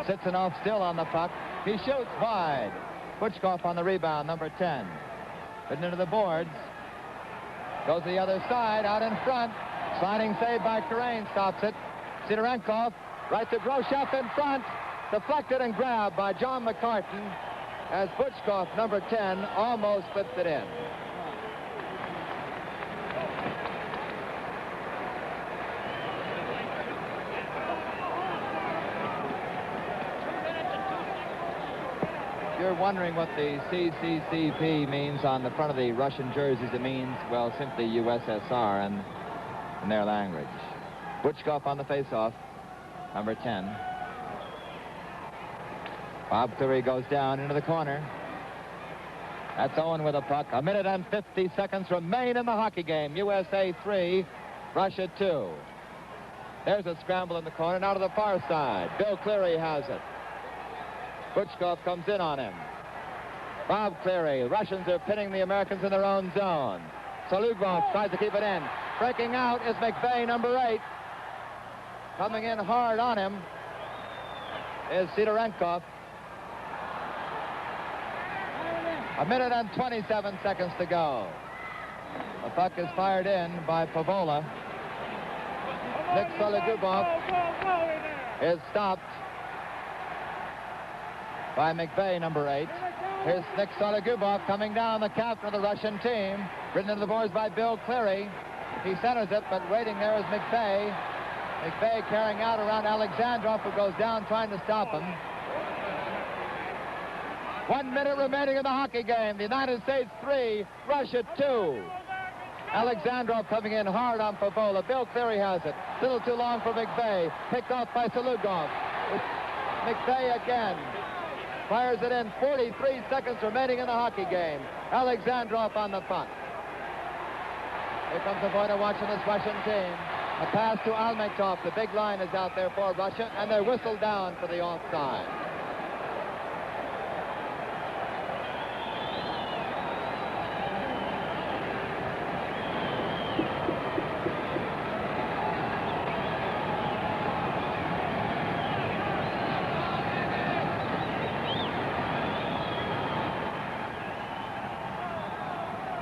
Tsitsinov still on the puck. He shoots wide. Pучkov on the rebound, number 10. Putting into the boards. Goes to the other side, out in front. Sliding save by Kirrейн, stops it. Sidorenkov, right to Gрошев in front. Deflected and grabbed by John McCartэн as Pучkov, number 10, almost flipped it in. You're wondering what the CCCP means on the front of the Russian jerseys. It means, well, simply USSR in their language. Bычkov on the face-off, number 10. Bob Cleary goes down into the corner. That's Owen with a puck. 1 minute and 50 seconds remain in the hockey game. USA 3, Russia 2. There's a scramble in the corner. Now to the far side. Bill Cleary has it. Bычkov comes in on him. Bob Cleary. Russians are pinning the Americans in their own zone. Sологубов tries to keep it in. Breaking out is McVeigh, number 8. Coming in hard on him is Sidorenkov. A minute and 27 seconds to go. The puck is fired in by Paawola. Nick Sологубov is stopped by McVeigh, number 8. Here's Nick Sологubov coming down, the captain of the Russian team. Ridden into the boards by Bill Cliri. He centers it, but waiting there is McVeigh. McVeigh carrying out around Alexandrov, who goes down trying to stop him. 1 minute remaining in the hockey game. The United States 3, Russia 2. Alexandrov coming in hard on Paawola. Bill Cliri has it. Little too long for McVeigh. Picked off by Sологубov. McVeigh again. Fires it in. 43 seconds remaining in the hockey game. Alexandrov on the puck. Here comes the boy to watching this Russian team. A pass to Альметов. The big line is out there for Russia, and they're whistled down for the offside.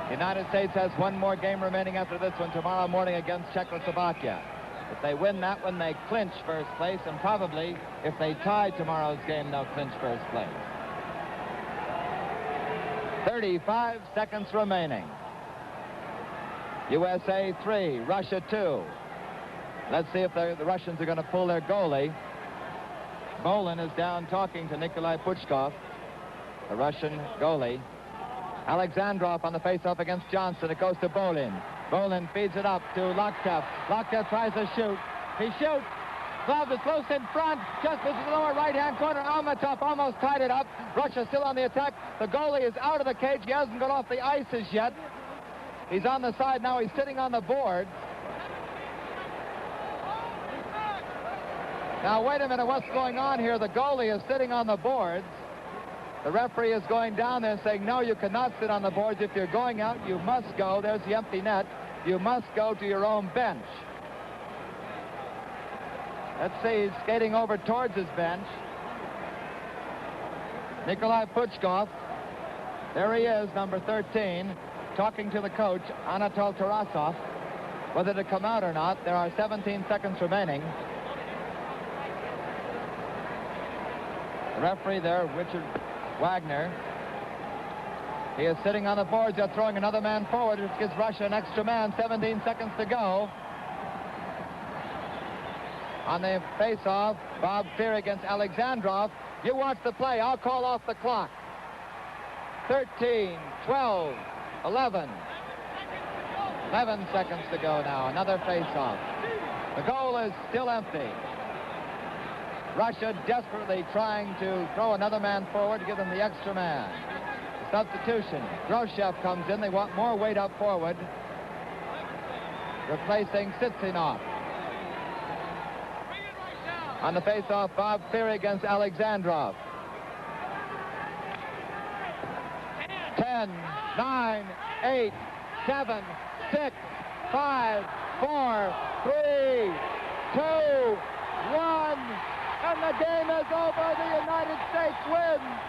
The United States has one more game remaining after this one tomorrow morning against Czechoslovakia. If they win that one, they clinch first place, and probably if they tie tomorrow's game, they'll clinch first place. 35 seconds remaining. USA 3, Russia 2. Let's see if the Russians are going to pull their goalie. Bowlin is down talking to Nikolai Pучков, the Russian goalie. Alexandrov on the face-off against Johnson. It goes to Bowlin. Bowlin feeds it up to Loktev. Loktev tries to shoot. He shoots. Glove is close in front. Just misses the lower right-hand corner. Альметов almost tied it up. Russia still on the attack. The goalie is out of the cage. He hasn't got off the ice as yet. He's on the side now. He's sitting on the board. Now, wait a minute. What's going on here? The goalie is sitting on the boards. The referee is going down there saying, no, you cannot sit on the boards. If you're going out, you must go. There's the empty net. You must go to your own bench. Let's see, he's skating over towards his bench. Nikolai Pучков. There he is, number 13, talking to the coach, Anatol Tarasov. Whether to come out or not, there are 17 seconds remaining. The referee there, Richard Wagner. He is sitting on the boards. They're throwing another man forward, which gives Russia an extra man. 17 seconds to go. On the face-off, Bob Fear against Alexandrov. You watch the play. I'll call off the clock. 13, 12, 11. 11 seconds to go now. Another face-off. The goal is still empty. Russia desperately trying to throw another man forward to give them the extra man. The substitution. Gрошев comes in. They want more weight up forward, replacing Цицинов. On the face-off, Bob Fear against Alexandrov. 10, 9, 8, 7, 6, 5, 4, 3, 2, 1. And the game is over. The United States wins.